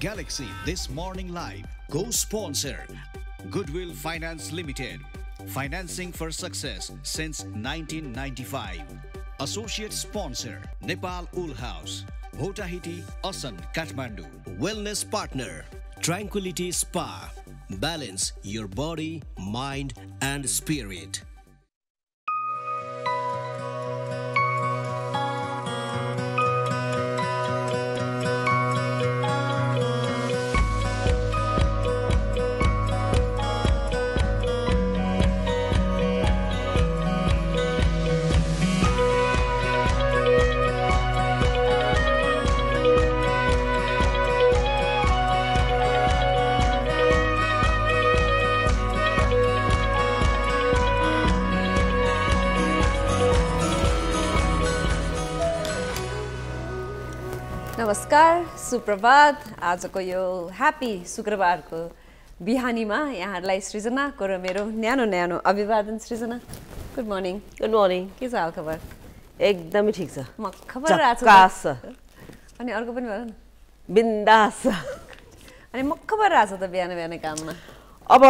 Galaxy This Morning Live. Co-sponsor Goodwill Finance Limited. Financing for success since 1995. Associate sponsor Nepal Wool House. Hotahiti, Asan, Kathmandu. Wellness partner Tranquility Spa. Balance your body, mind and spirit. नमस्कार सुप्रभात आजको यो happy शुक्रबारको बिहानीमा यहाँहरुलाई सृजनाको र मेरो न्यानो अभिवादन सृजना good morning के छ हाल खबर एकदमै ठीक छ म खबर राछ अनि अर्को पनि भन बिन्दास अनि म खबर राछ त बिहानै काममा अब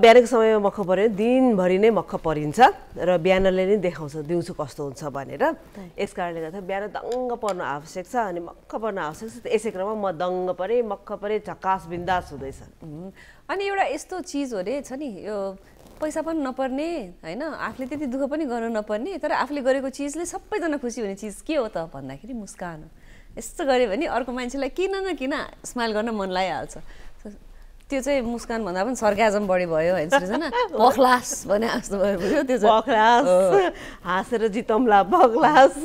बिहानको समयमा मक्ख पर्यो दिनभरि नै मक्ख परिन्छ र बिहानले नै देखाउँछ दिउँसो कस्तो हुन्छ भनेर यसकारणले गर्दा बिहान दङ्ग पर्न आवश्यक छ अनि मक्ख पर्न आवश्यक छ यसै क्रममा म दङ्ग परे मक्ख परे झकास बिन्दास हुँदैछ अनि एउटा यस्तो चीज हो रे छ नि यो पैसा पनि नपर्ने हैन आफूले त्यति दुःख पनि गर्न नपर्ने तर आफूले गरेको चीजले सबैजना खुसी हुने चीज के हो त भन्दाखेरि मुस्कान हो यस्तो गरे भने अर्को मान्छेलाई किन स्माइल गर्न मन लागिहाल्छ त्यो चाहिँ मुस्कान भन्दा पनि सर्काजम बढी भयो हैन सृजना बखलास भने जस्तो भयो त्यो चाहिँ बखलास हाँसेर जितौँला बखलास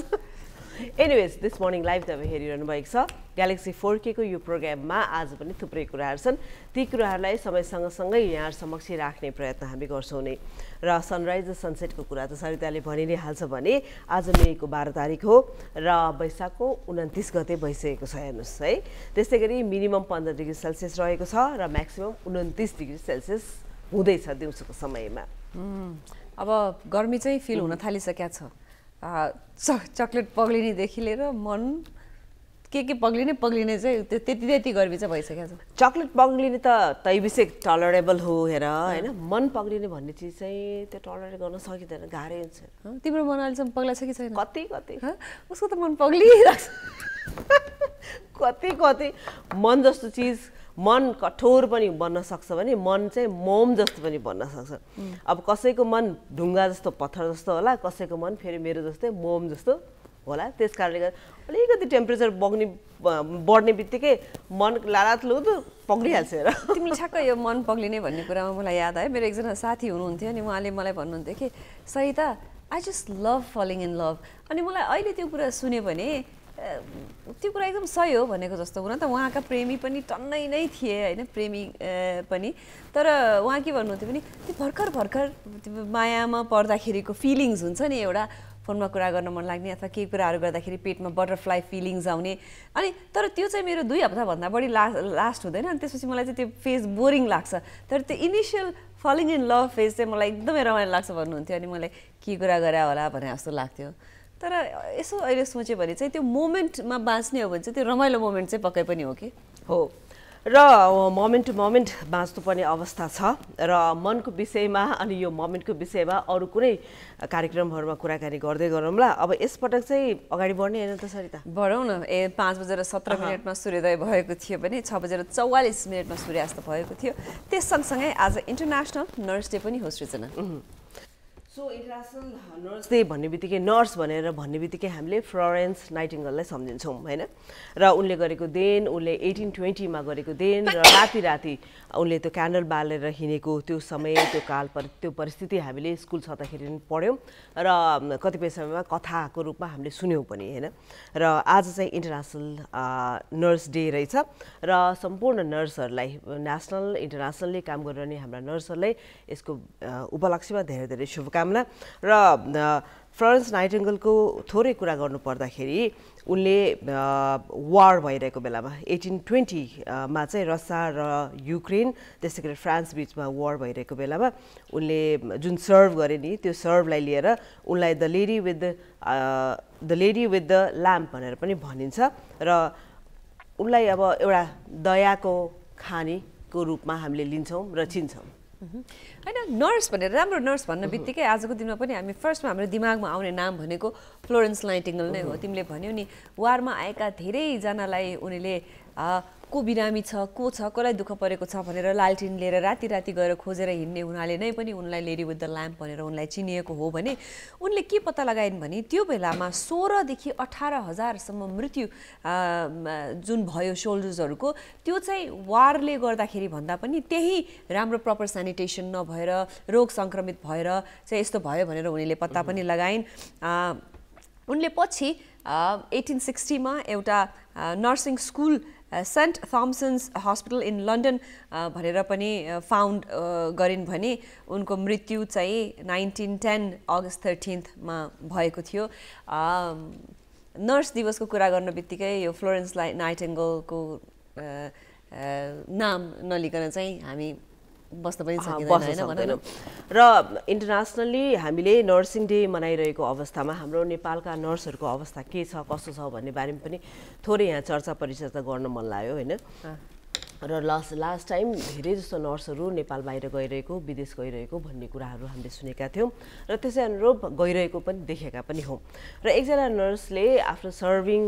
एनीवेज दिस मर्निङ लाइभ तपाईँ हेरिरहनु भएको छ ग्यालेक्सी 4K को यो प्रोग्राममा आज पनि थुप्रै कुराहरू छन् ती कुराहरूलाई समयसँगसँगै यहाँ समक्ष राख्ने प्रयत्न हामी गर्छौँ नै र सनराइज र सनसेटको कुरा त सरिताले भनि नै हाल्छ भने आज मेको 12 तारिक हो र वैशाखको 29 गते भइसकेको छ हेर्नुहोस् है त्यस्तै गरी मिनिमम 15 डिग्री सेल्सियस रहेको छ र म्याक्सिमम 29 डिग्री सेल्सियस हुँदैछ दिउँसोको समयमा अब गर्मी चाहिँ फिल हुन थालिसकेको छ चकलेट पग्लिनेदेखि लिएर मन के पग्लिने चाहिँ त्यति गर्मी चाहिँ भइसकेको छ चकलेट पग्लिने त तैबिसे टलरेबल हो हेर हैन मन पग्लिने भन्ने चिज चाहिँ त्यो टलरेट गर्न सकिदैन गाह्रै हुन्छ तिम्रो मन अहिलेसम्म पग्ला छ कि छैन कति उसको त मन पग्लिरहेको कति मन जस्तो चिज मन कठोर पनि बन्न सक्छ भने मन चाहिँ मोम जस्तो पनि बन्न सक्छ अब कसैको मन ढुङ्गा जस्तो पत्थर जस्तो होला कसैको मन फेरि मेरो जस्तै मोम जस्तो होला त्यसकारणले गर्दा अलिकति टेम्परेचर बढ्ने बित्तिकै मन लालातलुद पग्लिहाल्छ र तिमीले ठ्याक्क यो मन पग्लिने भन्ने कुरामा मलाई याद आयो मेरो एकजना साथी हुनुहुन्थ्यो अनि उहाँले मलाई भन्नुहुन्थ्यो कि Sarita I just love falling in love अनि मलाई अहिले त्यो कुरा सुन्यो भने त्यो कुरा एकदम सही हो भनेको जस्तो हुन त उहाँका प्रेमी पनि टन्नै नै थिए हैन प्रेमी पनि तर उहाँ के भन्नुहुन्थ्यो भने त्यो भर्खर मायामा पर्दाखेरिको फिलिङ्स हुन्छ नि एउटा फोनमा कुरा गर्न मन लाग्ने अथवा केही कुराहरू गर्दाखेरि पेटमा बटरफ्लाई फिलिङ्स आउने अनि तर त्यो चाहिँ मेरो 2 हप्ता भन्दा बढी लास्ट हुँदैन अनि त्यसपछि मलाई चाहिँ त्यो फेज बोरिङ लाग्छ तर त्यो initial falling in love phase चाहिँ मलाई एकदमै रमाइलो लाग्छ भन्नुहुन्थ्यो अनि मलाई के कुरा गरे होला भने जस्तो लाग्थ्यो तर यसो अहिले सोचे भने चाहिँ त्यो मोमेन्टमा बाँच्ने हो भने चाहिँ त्यो रमाइलो मोमेन्ट चाहिँ पक्कै पनि हो कि हो र मोमेन्ट टु मोमेन्ट बाँच्नुपर्ने अवस्था छ र मनको विषयमा अनि यो मोमेन्टको विषयमा अरू कुनै कार्यक्रमहरूमा कुराकानी गर्दै गरौँला अब यसपटक चाहिँ अगाडि बढ्ने हैन त सरिता बढौँ न 5:17 मा सूर्योदय भएको थियो भने 6:44 मा सूर्यास्त भएको थियो त्यस सँगसँगै आज इन्टरनेशनल नर्स डे पनि हो सृजना सो इन्टरनेशनल नर्स डे भन्ने बित्तिकै नर्स भनेर भन्ने बित्तिकै हामीले फ्लोरेन्स नाइटिङ्गेललाई सम्झिन्छौँ हैन र उनले गरेको देन उनले 1820 मा गरेको देन र राति उनले त्यो क्यान्डल बालेर हिँडेको त्यो समय त्यो काल त्यो परिस्थिति हामीले स्कुल छँदाखेरि पनि पढ्यौँ र कतिपय समयमा कथाको रूपमा हामीले सुन्यौँ पनि हैन र आज चाहिँ इन्टरनेशनल नर्स डे रहेछ र सम्पूर्ण नर्सहरूलाई नेसनल इन्टरनेसनली काम गरिरहने हाम्रा नर्सहरूलाई यसको उपलक्ष्यमा धेरै शुभकामना र फ्लोरेन्स नाइटिङ्गेलको थोरै कुरा गर्नु पर्दाखेरि उनले वार भइरहेको बेलामा 1820 मा चाहिँ रसिया र युक्रेन त्यसै गरी फ्रान्स बीचमा वार भइरहेको बेलामा उनले जुन सर्भ गरे नि त्यो सर्भलाई लिएर उनलाई the lady with the lamp भनेर पनि भनिन्छ र उनलाई अब एउटा दयाको खानीको रूपमा हामीले लिन्छौँ र चिन्छौँ। होइन नर्स भनेर राम्रो नर्स भन्ने बित्तिकै आजको दिनमा पनि हामी फर्स्टमा हाम्रो दिमागमा आउने नाम भनेको फ्लोरेन्स नाइटिङ्गेल नै हो। तिमीले भन्यौ नि वारमा आएका धेरैजनालाई उनीले को बिरामी छ को छ कसलाई दुःख परेको छ भनेर लालटिन लिएर राति राति गएर खोजेर हिँड्ने हुनाले नै पनि उनलाई लेडी विथ द ल्याम्प भनेर उनलाई चिनिएको हो भने उनले के पत्ता लगाइन् भने त्यो बेलामा 16,000 देखि 18,000सम्म मृत्यु जुन भयो सोल्जर्सहरूको त्यो चाहिँ वारले गर्दाखेरि भन्दा पनि त्यही राम्रो प्रपर सेनिटेसन नभएर रोग सङ्क्रमित भएर चाहिँ यस्तो भयो भनेर उनीले पत्ता पनि लगाइन्। उनले पछि 1860मा एउटा nursing school saint Thomson's hospital in London भनेर पनि फाउन्ड गरिन् भने उनको मृत्यु चाहिँ 1910 अगस्त 13मा भएको थियो। नर्स दिवसको कुरा गर्न बित्तिकै यो फ्लोरेन्स नाइटिङ्गेलको नाम नलिकन चाहिँ हामी बस्न पनि सकिँदैन। र इन्टरनेसनली हामीले नर्सिङ डे मनाइरहेको अवस्थामा हाम्रो नेपालका नर्सहरूको अवस्था के छ कसो छ भन्ने बारेमा पनि थोरै यहाँ चर्चा परिचर्चा गर्न मन लाग्यो होइन। र लास्ट टाइम धेरै जस्तो नर्सहरू नेपाल बाहिर गइरहेको विदेश गइरहेको भन्ने कुराहरू हामीले सुनेका थियौँ र त्यसै अनुरूप गइरहेको पनि देखेका पनि हौँ। र एकजना नर्सले आफ्नो सर्भिङ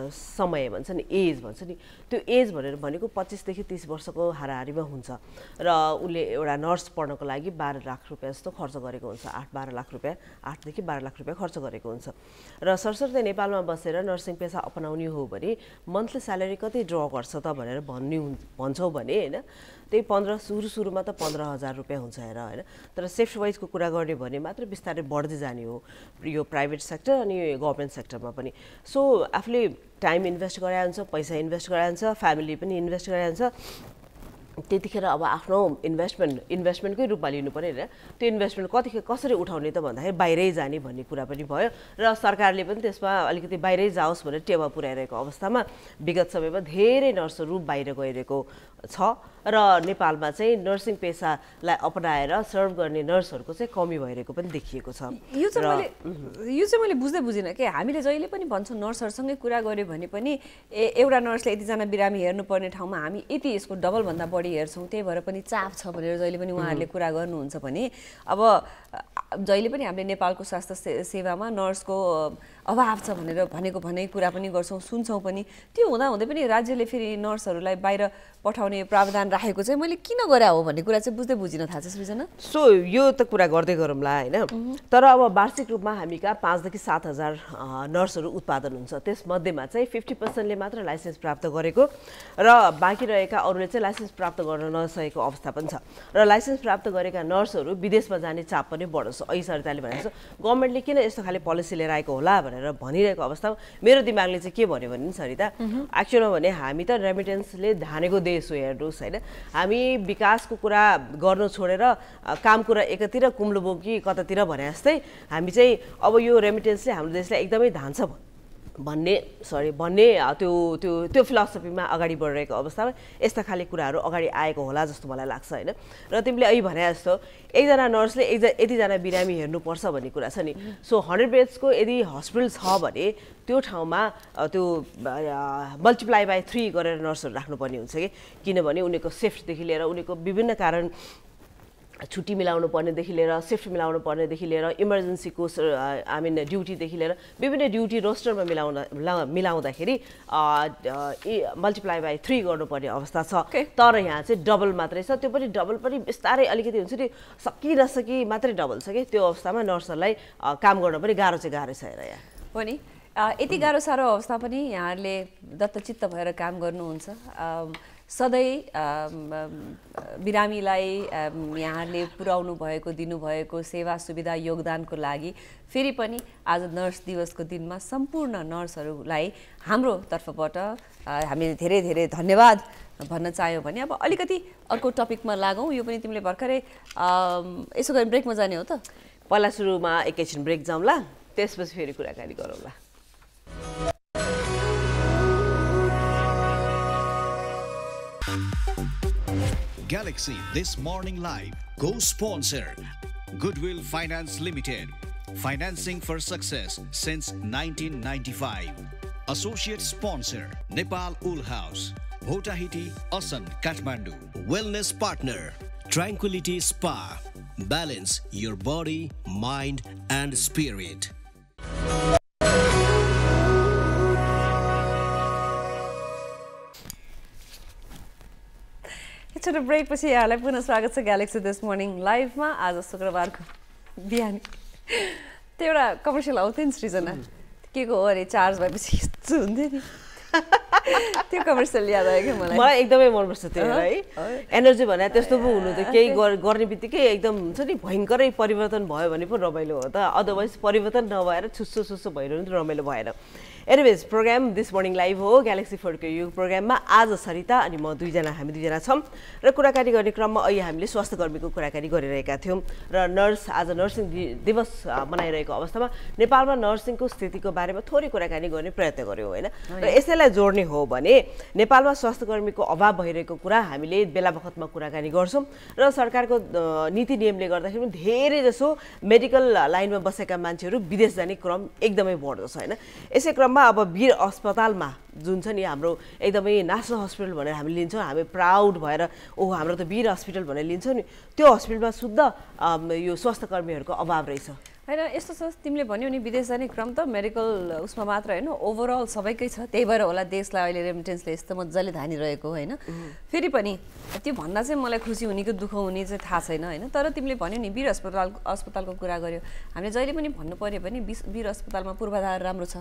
समय भन्छ नि एज भन्छ नि त्यो एज भनेको 25 देखि 30 वर्षको हाराहारीमा हुन्छ र उसले एउटा नर्स पढ्नको लागि 12 लाख रुपियाँ जस्तो खर्च गरेको हुन्छ 8-12 लाख रुपियाँ 8 देखि 12 लाख रुपियाँ खर्च गरेको हुन्छ। र सरसर्ती नेपालमा बसेर नर्सिङ पेसा अपनाउने हो भने मन्थली स्यालेरी कति ड्र गर्छ त भनेर भन्छौँ भने होइन त्यही 15 सुरुमा त 15,000 रुपियाँ हुन्छ हेर होइन। तर सेफ्ट वाइजको कुरा गर्ने भने मात्र बिस्तारै बढ्दै जाने हो यो प्राइभेट सेक्टर अनि गभर्मेन्ट सेक्टरमा पनि। सो आफूले टाइम इन्भेस्ट गराए हुन्छ पैसा इन्भेस्ट गराए हुन्छ फ्यामिली पनि इन्भेस्ट गराए हुन्छ त्यतिखेर अब आफ्नो इन्भेस्टमेन्टकै रूपमा लिनु पर्यो होइन। त्यो इन्भेस्टमेन्ट कसरी उठाउने त भन्दाखेरि बाहिरै जाने भन्ने कुरा पनि भयो र सरकारले पनि त्यसमा अलिकति बाहिरै जाओस् भनेर टेवा पुर्याइरहेको अवस्थामा विगत समयमा धेरै नर्सहरू बाहिर गइरहेको छ र नेपालमा चाहिँ नर्सिङ पेसालाई अपनाएर सर्भ गर्ने नर्सहरूको चाहिँ कमी भइरहेको पनि देखिएको छ। यो चाहिँ मैले बुझ्दै बुझिनँ कि हामीले जहिले पनि भन्छौँ नर्सहरूसँगै कुरा गऱ्यो भने पनि एउटा नर्सले यतिजना बिरामी हेर्नुपर्ने ठाउँमा हामी यति यसको डबलभन्दा बढी हेर्छौँ त्यही भएर पनि चाप छ भनेर जहिले पनि उहाँहरूले कुरा गर्नुहुन्छ भने अब जहिले पनि हामीले नेपालको स्वास्थ्य सेवामा नर्सको अभाव छ भनेर भनेको कुरा पनि गर्छौँ सुन्छौँ पनि। त्यो हुँदाहुँदै पनि राज्यले फेरि नर्सहरूलाई बाहिर पठाउने प्रावधान राखेको चाहिँ मैले किन गरे हो भन्ने कुरा चाहिँ बुझ्दै बुझिन थाहा छ सृजना। सो यो त कुरा गर्दै गरौँला होइन। तर अब वार्षिक रूपमा हामी कहाँ 5,000 देखि 7,000 नर्सहरू उत्पादन हुन्छ त्यसमध्येमा चाहिँ 50%ले मात्र लाइसेन्स प्राप्त गरेको र बाँकी रहेका अरूले चाहिँ लाइसेन्स प्राप्त गर्न नसकेको अवस्था पनि छ र लाइसेन्स प्राप्त गरेका नर्सहरू विदेशमा जाने चाप पनि बढोस् ऐ सरकारले भनेको छ। गभर्मेन्टले किन यस्तो खाले पोलिसी लिएर आएको होला भनेर भनिरहेको अवस्थामा मेरो दिमागले चाहिँ के भन्यो भने सरिता एक्चुअलमा भने हामी त रेमिटेन्सले धानेको देश हो हेर्नुहोस् होइन। हामी विकासको कुरा गर्नु छोडेर काम कुरा एकातिर कुम्लो बोकी कतातिर भने जस्तै हामी चाहिँ अब यो रेमिटेन्सले हाम्रो देशलाई एकदमै धान्छ भन्ने त्यो फिलोसफीमा अगाडि बढिरहेको अवस्थामा यस्ता खाले कुराहरू अगाडि आएको होला जस्तो मलाई लाग्छ होइन। र तिमीले अहिले भने जस्तो एकजना नर्सले यतिजना बिरामी हेर्नुपर्छ भन्ने कुरा छ नि। सो 100 बेड्सको यदि हस्पिटल छ भने त्यो ठाउँमा त्यो मल्टिप्लाई बाई 3 गरेर नर्सहरू राख्नुपर्ने हुन्छ किनभने उनीहरूको सिफ्टदेखि लिएर उनीहरूको विभिन्न कारण छुट्टी मिलाउनु पर्नेदेखि लिएर सिफ्ट मिलाउनु पर्नेदेखि लिएर इमर्जेन्सीको ड्युटीदेखि लिएर विभिन्न ड्युटी रोस्टरमा मिलाउँदाखेरि मल्टिप्लाई बाई 3 गर्नुपर्ने अवस्था छ। तर यहाँ चाहिँ डबल मात्रै छ त्यो पनि डबल पनि बिस्तारै अलिकति हुन्छ नि सकी मात्रै डबल छ कि त्यो अवस्थामा नर्सहरूलाई काम गर्न पनि गाह्रो छ हेर यहाँ हो नि। यति गाह्रो साह्रो अवस्था पनि यहाँहरूले दत्तचित्त भएर काम गर्नुहुन्छ। सधैँ बिरामीलाई यहाँहरूले पुर्याउनु भएको दिनुभएको सेवा सुविधा योगदानको लागि फेरि पनि आज नर्स दिवसको दिनमा सम्पूर्ण नर्सहरूलाई हाम्रो तर्फबाट हामीले धेरै धेरै धन्यवाद भन्न चाह्यौँ भने अब अलिकति अर्को टपिकमा लागौँ। यो पनि तिमीले भर्खरै यसो गरी ब्रेकमा जाने हो त? पहिला सुरुमा एकैछिन ब्रेक जाउँला त्यसपछि फेरि कुराकानी गरौँला। Galaxy This Morning Live co-sponsor Goodwill Finance Limited, financing for success since 1995. Associate sponsor, Nepal Wool House, Bhotahiti, Asan, Kathmandu. Wellness partner, Tranquility Spa. Balance your body, mind and spirit. छोटो brake पछि यहाँलाई पुनः स्वागत छ Galaxy this morning लाइभमा आज शुक्रबारको बिहान त्यो एउटा कमर्सियल आउँथ्यो नि सृजना के को हो अरे चार्ज भएपछि यस्तो हुन्थ्यो नि त्यो कमर्सियल याद आयो कि मलाई एकदमै मनपर्छ त्यो है एनर्जी भने त्यस्तो पो हुनु त केही गर्ने बित्तिकै एकदम हुन्छ नि भयङ्करै परिवर्तन भयो भने पो रमाइलो हो त अदरवाइज परिवर्तन नभएर छुस्सो छुस्सो भइरहनु त रमाइलो भएन anyways program this morning live हो ग्यालेक्सी फोरको यो प्रोग्राममा आज सरिता अनि म हामी दुईजना छौँ र कुराकानी गर्ने क्रममा अहिले हामीले स्वास्थ्य कर्मीको कुराकानी गरिरहेका थियौँ र आज नर्सिङ दिवस मनाइरहेको अवस्थामा नेपालमा नर्सिङको स्थितिको बारेमा थोरै कुराकानी गर्ने प्रयत्न गर्यौँ होइन र यसैलाई जोड्ने हो भने नेपालमा स्वास्थ्य कर्मीको अभाव भइरहेको कुरा हामीले बेला बखतमा कुराकानी गर्छौँ र सरकारको नीति नियमले गर्दाखेरि पनि धेरै जसो मेडिकल लाइनमा बसेका मान्छेहरू विदेश जाने क्रम एकदमै बढ्दो छ होइन यसै क्रममा अब वीर अस्पतालमा जुन छ नि हाम्रो एकदमै नेसनल हस्पिटल भनेर हामी लिन्छौँ हामी प्राउड भएर ओहो हाम्रो त वीर हस्पिटल भनेर लिन्छौँ नि त्यो हस्पिटलमा शुद्ध यो स्वास्थ्य कर्मीहरूको अभाव रहेछ होइन यस्तो छ तिमीले भन्यौ नि विदेश जाने क्रम त मेडिकल उसमा मात्र होइन ओभरअल सबैकै छ त्यही भएर होला देशलाई अहिले रेमिटेन्सले यस्तो मजाले धानिरहेको होइन फेरि पनि त्यो भन्दा चाहिँ मलाई खुसी हुने कि दुःख हुने चाहिँ थाहा छैन होइन तर तिमीले भन्यौ नि वीर अस्पतालको कुरा गर्यो हामीले जहिले पनि भन्नु पर्यो भने वीर अस्पतालमा पूर्वाधार राम्रो छ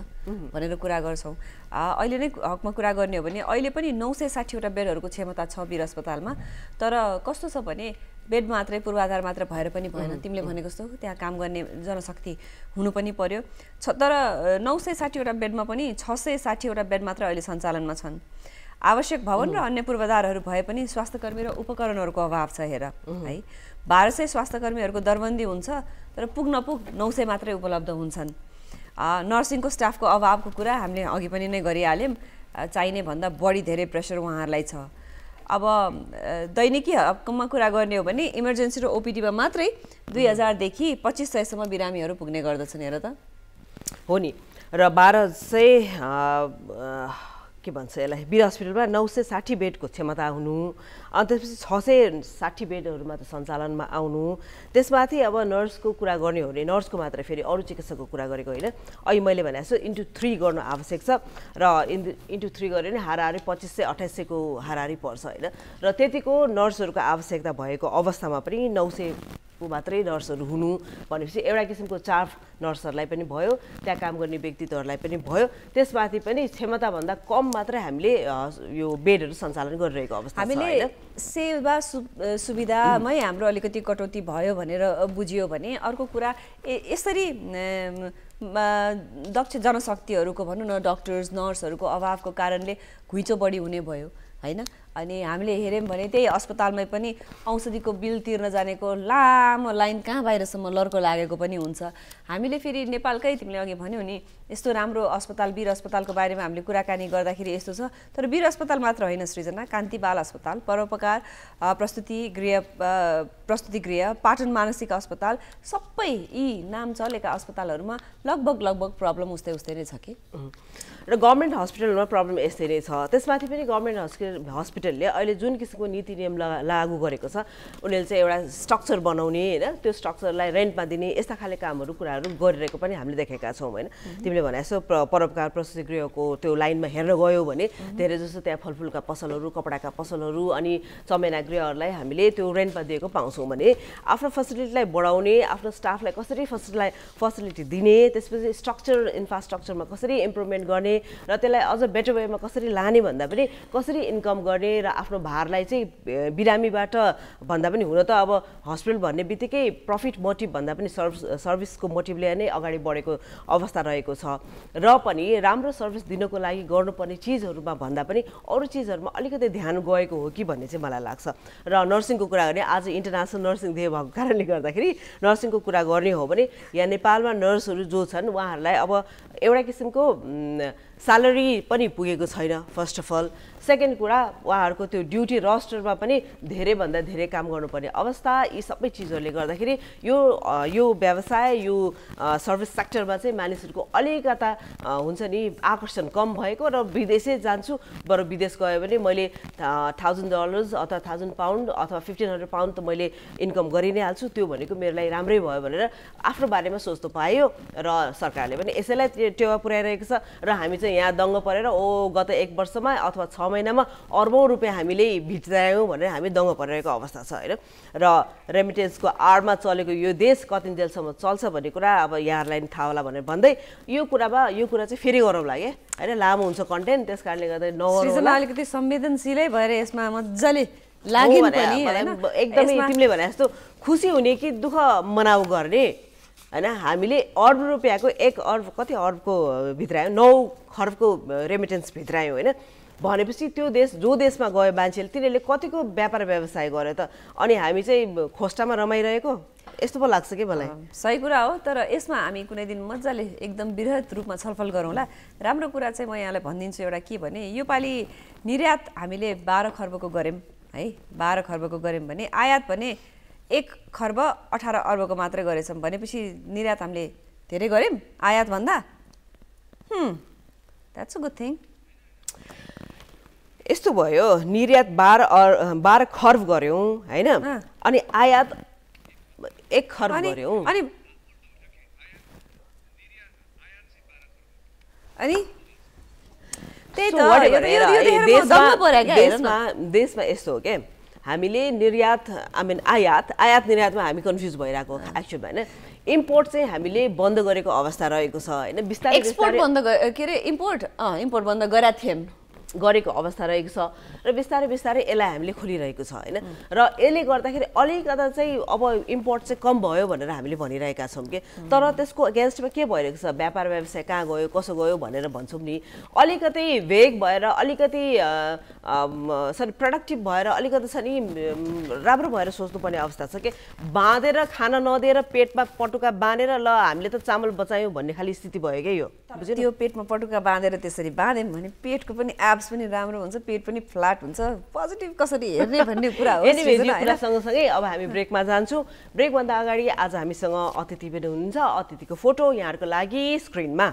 भनेर कुरा गर्छौँ अहिले नै हकमा कुरा गर्ने हो भने अहिले पनि 960वटा बेडहरूको क्षमता छ वीर अस्पतालमा तर कस्तो छ भने बेड मात्रै पूर्वाधार मात्र भएर पनि भएन तिमीले भनेको जस्तो त्यहाँ काम गर्ने जनशक्ति हुनु पनि पर्यो तर 960वटा बेडमा पनि 660वटा बेड मात्र अहिले सञ्चालनमा छन् आवश्यक भवन र अन्य पूर्वाधारहरू भए पनि स्वास्थ्यकर्मी र उपकरणहरूको अभाव छ हेर है 1200 स्वास्थ्यकर्मीहरूको दरबन्दी हुन्छ तर पुग नपुग 900 मात्रै उपलब्ध हुन्छन् नर्सिङको स्टाफको अभावको कुरा हामीले अघि पनि नै गरिहाल्यौँ चाहिने भन्दा बढी धेरै प्रेसर उहाँहरूलाई छ अब दैनिकी हकमा कुरा गर्ने हो भने इमर्जेन्सी र ओपिडीमा मात्रै 2000 देखि 2500 सम्म बिरामीहरू पुग्ने गर्दछन् हेर त हो नि र 1200 के भन्छ यसलाई वीर हस्पिटलमा 960 बेडको क्षमता हुनु अनि त्यसपछि 660 बेडहरूमा त सञ्चालनमा आउनु त्यसमाथि अब नर्सको कुरा गर्ने हो भने नर्सको मात्र फेरि अरू चिकित्सकको कुरा गरेको होइन अहिले मैले भने जस्तो इन्टु 3 गर्नु आवश्यक छ र इन्टु 3 गऱ्यो भने हाराहारी 2500 2800 को हाराहारी पर्छ होइन र त्यतिको नर्सहरूको आवश्यकता भएको अवस्थामा पनि 900 को मात्रै नर्सहरू हुनु भनेपछि एउटा किसिमको चार्फ नर्सहरूलाई पनि भयो त्यहाँ काम गर्ने व्यक्तित्वहरूलाई पनि भयो त्यसमाथि पनि क्षमताभन्दा कम मात्रै हामीले यो बेडहरू सञ्चालन गरिरहेको अवस्था छ हामीले सेवा सुविधामै हाम्रो अलिकति कटौती भयो भनेर बुझियो भने अर्को कुरा यसरी दक्ष जनशक्तिहरूको भनौँ न डक्टर्स नर्सहरूको अभावको कारणले घुइँचो बढी हुने भयो हैन अनि हामीले हेर्यौं भने त्यही अस्पतालमै पनि औषधिको बिल तिर्न जानेको लामो लाइन कहाँ बाहिरसम्म लर्को लागेको पनि हुन्छ हामीले फेरि नेपालकै तिमीले अघि भन्यौ नि यस्तो राम्रो अस्पताल वीर अस्पतालको बारेमा हामीले कुराकानी गर्दाखेरि यस्तो छ तर वीर अस्पताल मात्र होइन सृजना कान्ति बाल अस्पताल परोपकार प्रस्तुति गृह पाटन मानसिक अस्पताल सबै यी नाम चलेका अस्पतालहरूमा लगभग प्रब्लम उस्तै नै छ कि र गभर्नमेन्ट हस्पिटलमा प्रब्लम यस्तै नै छ त्यसमाथि पनि गभर्नमेन्ट हस्पिटलले अहिले जुन किसिमको नीति नियम लागू गरेको छ उनीहरूले चाहिँ एउटा स्ट्रक्चर बनाउने हैन त्यो स्ट्रक्चरलाई रेन्टमा दिने यस्ता खाले कुराहरू गरिरहेको पनि हामीले देखेका छौं हैन तिमीले भने जस्तो परोपकार प्रस्तुति गृहको त्यो लाइनमा हेर्न गयो भने धेरै जस्तो त्यहाँ फलफुलका पसलहरू कपडाका पसलहरू अनि चमेना गृहहरूलाई हामीले त्यो रेन्टमा दिएको पाउँछौं भने आफ्नो फेसिलिटीलाई बढाउने आफ्नो स्टाफलाई कसरी फेसिलिटी दिने त्यसपछि स्ट्रक्चर इन्फ्रास्ट्रक्चरमा कसरी इम्प्रुभमेन्ट गर्ने र त्यसलाई अझ बेटर वेमा कसरी लाने भन्दा पनि कसरी इन्कम गर्ने र आफ्नो भारलाई चाहिँ बिरामीबाट भन्दा पनि हुन त अब हस्पिटल भन्ने बित्तिकै प्रफिट मोटिभ भन्दा पनि सर्भिसको मोटिभले नै अगाडि बढेको अवस्था रहेको छ र पनि राम्रो सर्भिस दिनको लागि गर्नुपर्ने चीजहरुमा भन्दा पनि अरू चीजहरुमा अलिकति ध्यान गएको हो कि भन्ने चाहिँ मलाई लाग्छ र नर्सिङको कुरा गर्ने आज इन्टरनेशनल नर्सिङ डे भएको कारणले गर्दाखेरि नर्सिङको कुरा गर्ने हो भने यहाँ नेपालमा नर्सहरु जो छन् उहाँहरुलाई अब एउटा किसिमको स्यालेरी पनि पुगेको छैन फर्स्ट अफ अल सेकेन्ड कुरा उहाँहरूको त्यो ड्युटी रस्टरमा पनि धेरैभन्दा धेरै काम गर्नुपर्ने अवस्था, यी सबै चिजहरूले गर्दाखेरि यो व्यवसाय यो सर्भिस सेक्टरमा चाहिँ मानिसहरूको अलिकता हुन्छ नि आकर्षण कम भएको र विदेशै जान्छु बरु विदेश गयो भने मैले $1000 अथवा 1000 पाउन्ड अथवा 1500 पाउन्ड त मैले इन्कम गरि नै हाल्छु, त्यो भनेको मेरो लागि राम्रै भयो भनेर आफ्नो बारेमा सोच्नु पायो र सरकारले पनि यसैलाई टेवा पुर्याइरहेको छ। र हामी चाहिँ यहाँ दङ्ग परेर गत 1 वर्षमा अथवा 6 महिनामा अर्बौं रुपियाँ हामीले भित्रायौँ भनेर हामी दङ्ग परिरहेको अवस्था छ होइन। र रेमिटेन्सको आडमा चलेको यो देश कतिन्जेलसम्म चल्छ भन्ने कुरा अब यहाँहरूलाई नि थाहा होला भनेर भन्दै यो कुरा चाहिँ फेरि गरौँला के होइन, लामो हुन्छ कन्टेन्ट, त्यस कारणले गर्दा नगरौँला। अलिकति संवेदनशीलै भएर यसमा मजाले लाग्यो पनि हैन, एकदमै तिमीले भने जस्तो खुसी हुने कि दुःख मनाउ गर्ने हैन। हामीले अर्ब रुपियाँको 1 अर्ब कति अर्बको भित्रायौँ, 9 खर्बको रेमिटेन्स भित्रायौँ होइन। भनेपछि त्यो देश जो देशमा गयो मान्छेले तिनीहरूले कतिको व्यापार व्यवसाय गर्यो त, अनि हामी चाहिँ खोस्टामा रमाइरहेको यस्तो पो लाग्छ कि मलाई। सही कुरा हो, तर यसमा हामी कुनै दिन मजाले एकदम बृहत रूपमा छलफल गरौँला। राम्रो कुरा चाहिँ म यहाँलाई भनिदिन्छु एउटा के भने, योपालि निर्यात हामीले 12 खर्बको गऱ्यौँ है, 12 खर्बको गऱ्यौँ भने आयात भने 1 खर्ब 18 अर्बको मात्रै गरेछौँ भनेपछि निर्यात हामीले धेरै गऱ्यौँ आयात भन्दा। That's a good thing. यस्तो भयो, निर्यात 12 खर्ब गऱ्यौँ होइन, अनि आयात 1 खर्ब गऱ्यौँ अनि त्यही त देशमा यस्तो हो के, हामीले निर्यात आयात निर्यातमा हामी कन्फ्युज भइरहेको एक्चुअली होइन। इम्पोर्ट चाहिँ हामीले बन्द गरेको अवस्था रहेको छ होइन, बिस्तारै एक्सपोर्ट बन्द के अरे इम्पोर्ट बन्द गरेको अवस्था रहेको छ र बिस्तारै यसलाई हामीले खोलिरहेको छ होइन। र यसले गर्दाखेरि अलिकता चाहिँ अब इम्पोर्ट चाहिँ कम भयो भनेर हामीले भनिरहेका छौँ कि, तर त्यसको अगेन्स्टमा के भइरहेको छ, व्यापार व्यवसाय कहाँ गयो कसो गयो भनेर भन्छौँ नि, अलिकति भेग भएर अलिकति प्रोडक्टिभ भएर अलिकति छ नि राम्रो भएर सोच्नुपर्ने अवस्था छ कि, बाँधेर खान नदिएर पेटमा पटुका बाँधेर ल हामीले त चामल बचायौँ भन्ने खालि स्थिति भयो क्या यो। त्यो पेटमा पटुका बाँधेर त्यसरी बाँध्यौँ भने पेटको पनि एब्स पनि राम्रो हुन्छ, पेट पनि फ्ल्याट हुन्छ, पोजिटिभ कसरी हेर्ने भन्ने कुरा हो। कुरा सँगसँगै अब हामी ब्रेकमा जान्छौँ। ब्रेकभन्दा अगाडि आज हामीसँग अतिथि पनि हुनुहुन्छ, अतिथिको फोटो यहाँहरूको लागि स्क्रिनमा।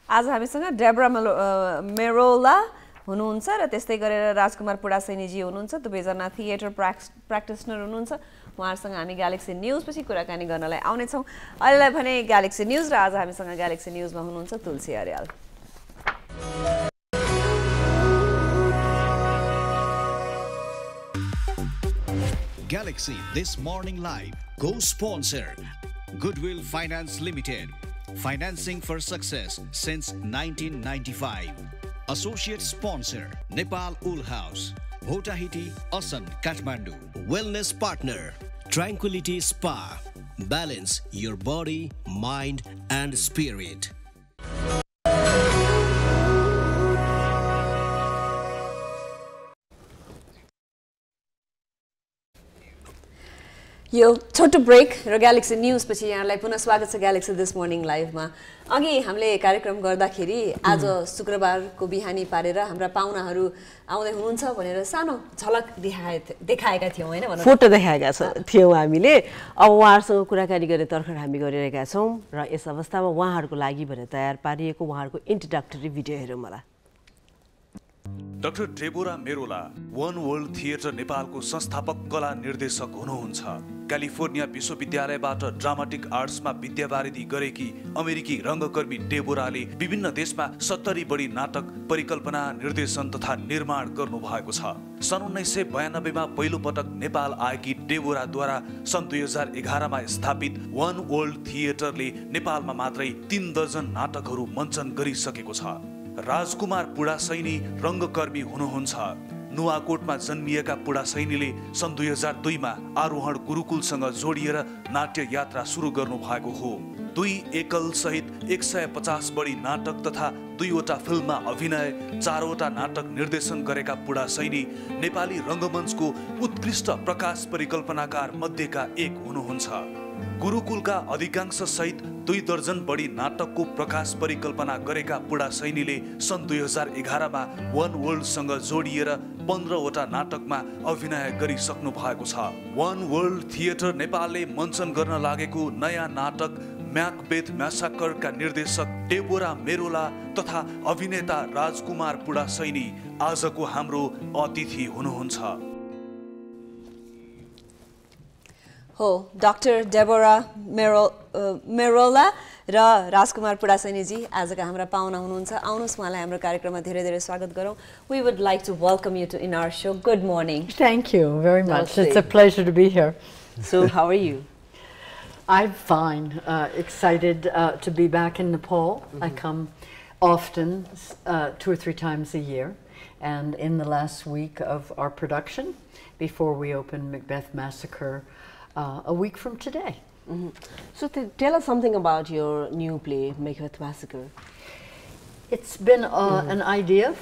आज हामीसँग डेब्रा मेरोला हुनुहुन्छ र त्यस्तै गरेर राजकुमार पुडासैनीजी हुनुहुन्छ, दुवैजना थिएटर प्र्याक्टिसनर हुनुहुन्छ। उहाँहरूसँग हामी ग्यालेक्सी न्युज पछि कुराकानी गर्नलाई आउनेछौँ। अहिलेलाई भने ग्यालेक्सी न्युज र आज हामीसँग ग्यालेक्सी न्युजमा हुनुहुन्छ तुलसी Aryal. Galaxy This Morning Live co-sponsor Goodwill Finance Limited, financing for success since 1995. Associate sponsor Nepal Wool House, Hotahiti, Asan, Kathmandu. Wellness partner Tranquility Spa. Balance your body, mind and spirit. यो छोटो brake र galaxy news पछि यहाँलाई पुनः स्वागत छ Galaxy this morning लाइभमा। अघि हामीले कार्यक्रम गर्दाखेरि आज शुक्रबारको बिहानी पारेर हाम्रा पाहुनाहरू आउँदै हुनुहुन्छ भनेर सानो झलक देखाएका थियौँ होइन, फोटो देखाएका थियौँ हामीले। अब उहाँहरूसँग कुराकानी गर्ने तर्खर हामी गरिरहेका छौँ र यस अवस्थामा उहाँहरूको लागि भनेर तयार पारिएको उहाँहरूको इन्ट्रोडक्टरी भिडियो हेरौँ होला। डाक्टर डेबोरा मेरोला वन वर्ल्ड थिएटर नेपालको संस्थापक कला निर्देशक हुनुहुन्छ। क्यालिफोर्निया विश्वविद्यालयबाट ड्रामाटिक आर्ट्समा विद्यावारिधि गरेकी अमेरिकी रङ्गकर्मी डेबोराले विभिन्न देशमा 70 बढी नाटक परिकल्पना, निर्देशन तथा निर्माण गर्नु भएको छ। सन् 1992 मा पहिलो पटक नेपाल आएकी डेबोराद्वारा सन् 2011 मा स्थापित वन वर्ल्ड थिएटरले नेपालमा मात्रै 3 दर्जन नाटकहरू मञ्चन गरिसकेको छ। राजकुमार पुडासैनी रङ्गकर्मी हुनुहुन्छ। नुवाकोटमा जन्मिएका पुडासैनीले सन् 2002 मा आरोहण गुरुकुलसँग जोडिएर नाट्य यात्रा सुरु गर्नु भएको हो। 2 एकल सहित 150 बढी नाटक तथा 2वटा फिल्ममा अभिनय, 4वटा नाटक निर्देशन गरेका पुडासैनी नेपाली रङ्गमञ्चको उत्कृष्ट प्रकाश परिकल्पनाकार मध्येका एक हुनुहुन्छ। गुरुकुलका अधिकांश सहित 2 दर्जन बढी नाटकको प्रकाश परिकल्पना गरेका पुडा सैनीले सन् 2011मा वन वर्ल्डसँग जोडिएर 15वटा नाटकमा अभिनय गरिसक्नु भएको छ। वन वर्ल्ड थिएटर नेपालले मञ्चन गर्न लागेको नयाँ नाटक म्याकबेथ म्यासाकरका निर्देशक डेबोरा मेरोला तथा अभिनेता राजकुमार पुडा सैनी आजको हाम्रो अतिथि हुनुहुन्छ। हो, डाक्टर डेबोरा मेरोला र राजकुमार पुडा सैनीजी आजका हाम्रा पाहुना हुनुहुन्छ। आउनुहोस् उहाँलाई हाम्रो कार्यक्रममा धेरै धेरै स्वागत गरौँ। We would like to welcome you to in our show. Good morning. Thank you very much. It's a pleasure to be here. So how are you? I'm fine. Excited to be back in Nepal. I come often, 2 or 3 times a year. And in the last week of our production, before we open Macbeth Massacre, a week from today. So tell us something about your new play, Macbeth Massacre. It's been an idea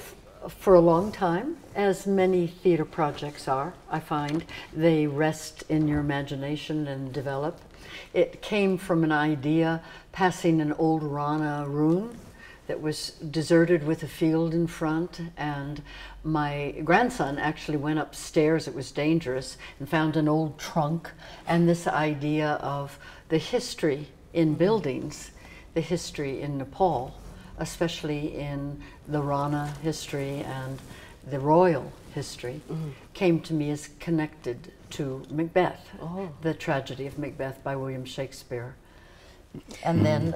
for a long time, as many theater projects are, I find. They rest in your imagination and develop. It came from an idea passing an old Rana ruin that was deserted with a field in front, and my grandson actually went upstairs, it was dangerous, and found an old trunk, and this idea of the history in buildings, the history in Nepal, especially in the Rana history and the royal history, came to me as connected to Macbeth, the tragedy of Macbeth by William Shakespeare. And then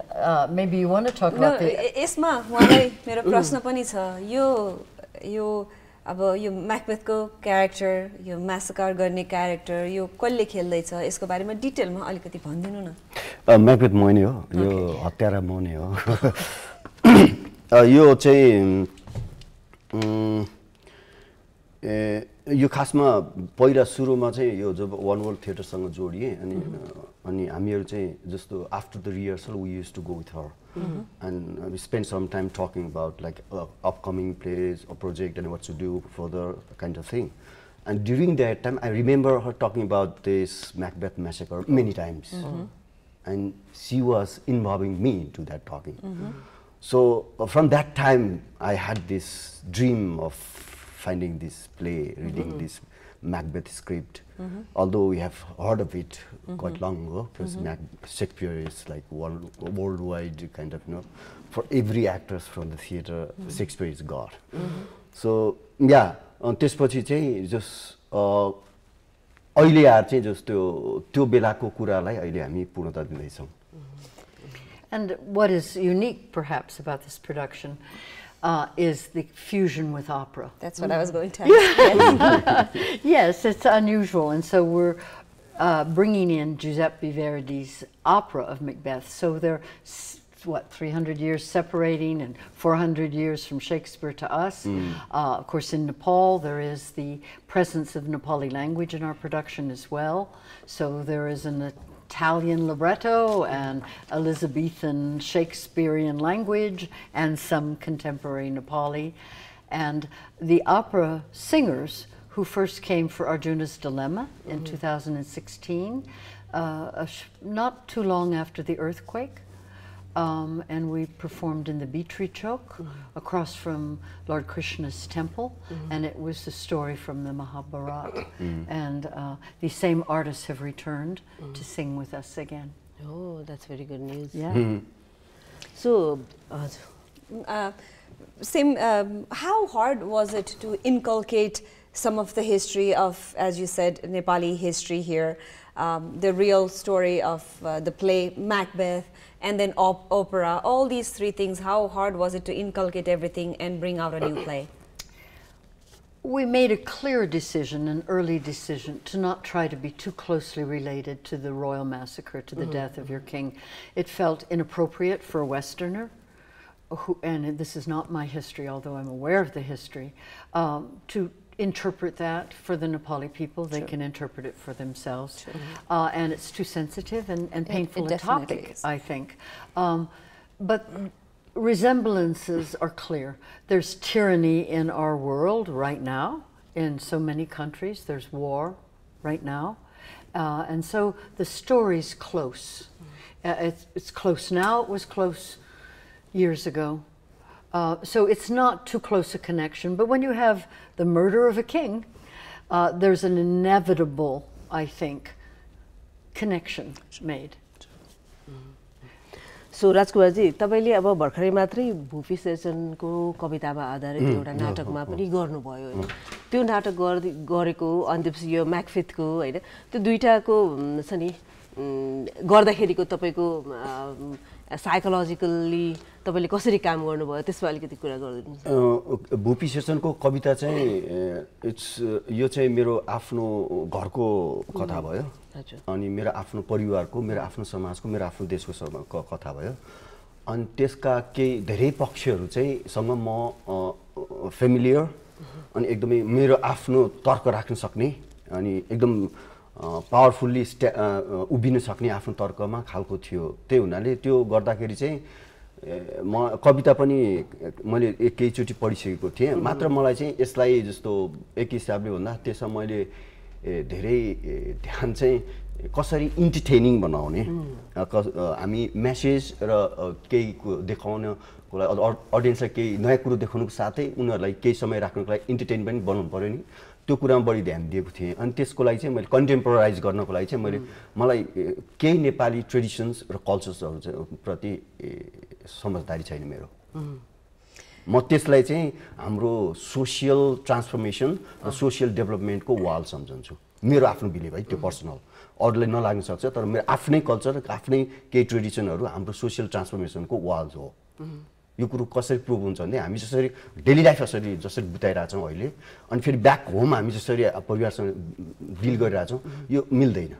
maybe you want to talk about the... यसमा उहाँलाई मेरो प्रश्न पनि छ। यो अब यो म्याकबेथको character, यो म्यासाकर गर्ने क्यारेक्टर, यो कसले खेल्दैछ, यसको बारेमा डिटेलमा अलिकति भनिदिनु न। म्याकबेथ म नै हो, यो हत्यारा म नै हो। यो चाहिँ यो खासमा पहिला सुरुमा चाहिँ यो जब वन वर्ल्ड थिएटरसँग जोडिएँ अनि हामीहरू चाहिँ जस्तो after the rehearsal we used to go with her and we spent some time talking about like upcoming plays or project and what to do further kind of thing. And during that time, I remember her talking about this Macbeth Massacre many times. And she was involving me into that talking. So from that time, I had this dream of finding this play, reading this Macbeth script. Although we have heard of it quite long ago, because Shakespeare is like worldwide kind of, you know, for every actors from the theater, Shakespeare is God. So yeah, त्यसपछि चाहिँ just अहिले आएर चाहिँ जस्तो त्यो बेलाको कुरालाई अहिले हामी पूर्णता दिँदैछौँ. And what is unique perhaps about this production is the fusion with opera. That's what I was going to ask. Yes, it's unusual, and so we're bringing in Giuseppe Verdi's opera of Macbeth. So they're, what, 300 years separating and 400 years from Shakespeare to us. Of course, in Nepal, there is the presence of Nepali language in our production as well. So there is an Italian libretto and Elizabethan Shakespearean language and some contemporary Nepali. And the opera singers who first came for Arjuna's Dilemma in 2016, not too long after the earthquake. And we performed in the Beetree Chowk across from Lord Krishna's temple, and it was the story from the Mahabharata. And these same artists have returned to sing with us again. Oh, that's very good news. Yeah. So, how hard was it to inculcate some of the history of, as you said, Nepali history here, the real story of the play Macbeth, and then opera, all these three things? How hard was it to inculcate everything and bring out a new play? We made a clear decision, an early decision, to not try to be too closely related to the royal massacre, to the death of your king. It felt inappropriate for a Westerner, and this is not my history, although I'm aware of the history, to interpret that for the Nepali people. They can interpret it for themselves. And it's too sensitive and painful a topic, I think. But resemblances are clear. There's tyranny in our world right now. In so many countries, there's war right now. And so the story's close. It's close now. It was close years ago. So it's not too close a connection. But when you have the murder of a king, there's an inevitable, I think, connection made. So Rajkumarji तपाईँले अब भर्खरै मात्रै भूपी शेरचनको कवितामा आधारित एउटा नाटकमा पनि गर्नुभयो होइन त्यो नाटक गरेको अनि त्यसपछि यो म्याकफिथको होइन त्यो दुईटाको छ नि गर्दाखेरिको तपाईँको साइकोलोजिकल्ली तपाईँले कसरी काम गर्नुभयो त्यसमा अलिकति कुरा गरिदिनुहोस् भूपी शेरचनको कविता चाहिँ यो चाहिँ मेरो आफ्नो घरको कथा भयो अनि मेरो आफ्नो परिवारको मेरो आफ्नो समाजको मेरो आफ्नो देशको कथा भयो अनि त्यसका केही धेरै पक्षहरू चाहिँ सँग म फेमिलियर अनि एकदमै मेरो आफ्नो तर्क राख्न सक्ने अनि एकदम पावरफुल्ली उभिन सक्ने आफ्नो तर्कमा खालको थियो त्यही हुनाले त्यो गर्दाखेरि चाहिँ म कविता पनि मैले एकैचोटि पढिसकेको थिएँ मात्र मलाई चाहिँ यसलाई जस्तो एक हिसाबले भन्दा त्यसमा मैले धेरै ध्यान चाहिँ कसरी इन्टरटेनिङ बनाउने हामी मेसेज र केही देखाउनको लागि अडियन्सलाई केही नयाँ कुरो देखाउनुको साथै उनीहरूलाई केही समय राख्नुको लागि इन्टरटेन पनि बनाउनु पऱ्यो नि त्यो कुरामा बढी ध्यान दिएको थिएँ अनि त्यसको लागि चाहिँ मैले कन्टेम्पोराइज गर्नको लागि चाहिँ मलाई केही नेपाली ट्रेडिसन्स र कल्चर्सहरू प्रति समझदारी छैन मेरो म त्यसलाई चाहिँ हाम्रो सोसियल ट्रान्सफर्मेसन र सोसियल डेभलपमेन्टको वाल सम्झन्छु मेरो आफ्नो बिलिभ है त्यो पर्सनल अरूलाई नलाग्न सक्छ तर मेरो आफ्नै कल्चर आफ्नै केही ट्रेडिसनहरू हाम्रो सोसियल ट्रान्सफर्मेसनको वाल्स हो यो कुरो कसरी प्रुभ हुन्छ भने हामी जसरी डेली लाइफ जसरी बिताइरहेछौँ अहिले अनि फेरि ब्याक होम हामी जसरी परिवारसँग डिल गरिरहेछौँ यो मिल्दैन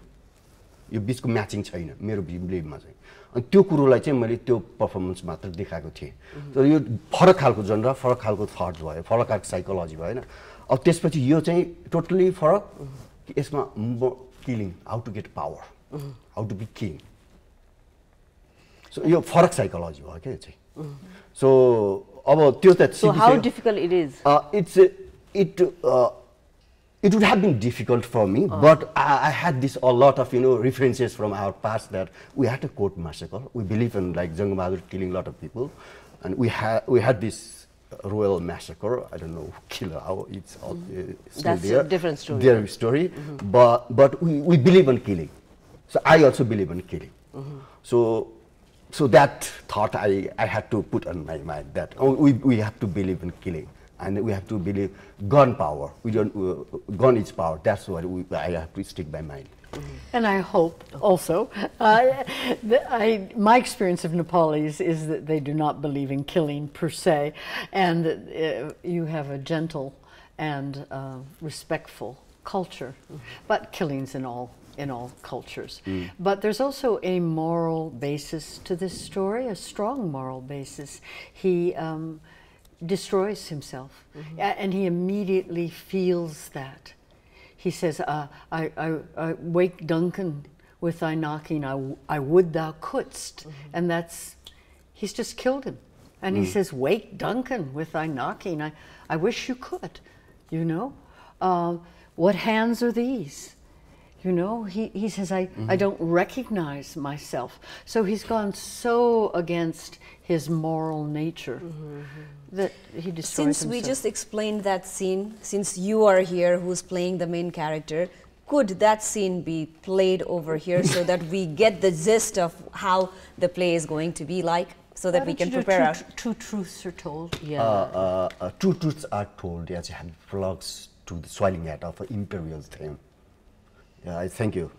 यो बिचको म्याचिङ छैन मेरो बिलिभमा चाहिँ अनि त्यो कुरोलाई चाहिँ मैले त्यो पर्फर्मेन्स मात्र देखाएको थिएँ तर यो फरक खालको जनर फरक खालको थट्स भयो फरक खालको साइकोलोजी भयो होइन अब त्यसपछि यो चाहिँ टोटली फरक यसमा killing how to get power how to be king so यो फरक साइकोलोजी भयो क्या यो चाहिँ सो अब त्यो त So how difficult it is? It would have been difficult for me, but I had this a lot of references from our past that we had a court massacre. We believe in like Jang Bahadur killing a lot of people, and we had this royal massacre. I don't know who killed how it's all still That's there. a different story. Their story, but we believe in killing. So I also believe in killing. So that thought I had to put on my mind that we have to believe in killing and we have to believe gun power. We don't gun is power. That's what I have to stick by mind. And I hope also, my experience of Nepalis is that they do not believe in killing per se, and you have a gentle and respectful culture, but killing's in all cultures. But there's also a moral basis to this story, a strong moral basis. He destroys himself, and he immediately feels that. He says, I wake Duncan with thy knocking, I would thou couldst. And he's just killed him. And he says, wake Duncan with thy knocking, I wish you could, what hands are these? He says, I don't recognize myself. So he's gone so against his moral nature that he destroys himself. We just explained that scene, since you are here who's playing the main character, could that scene be played over here so that we get the gist of how the play is going to be like, so that we can prepare our... Two truths are told. Yeah. Two truths are told as you have plugs to the swelling head of an imperial theme. Yeah, I thank you,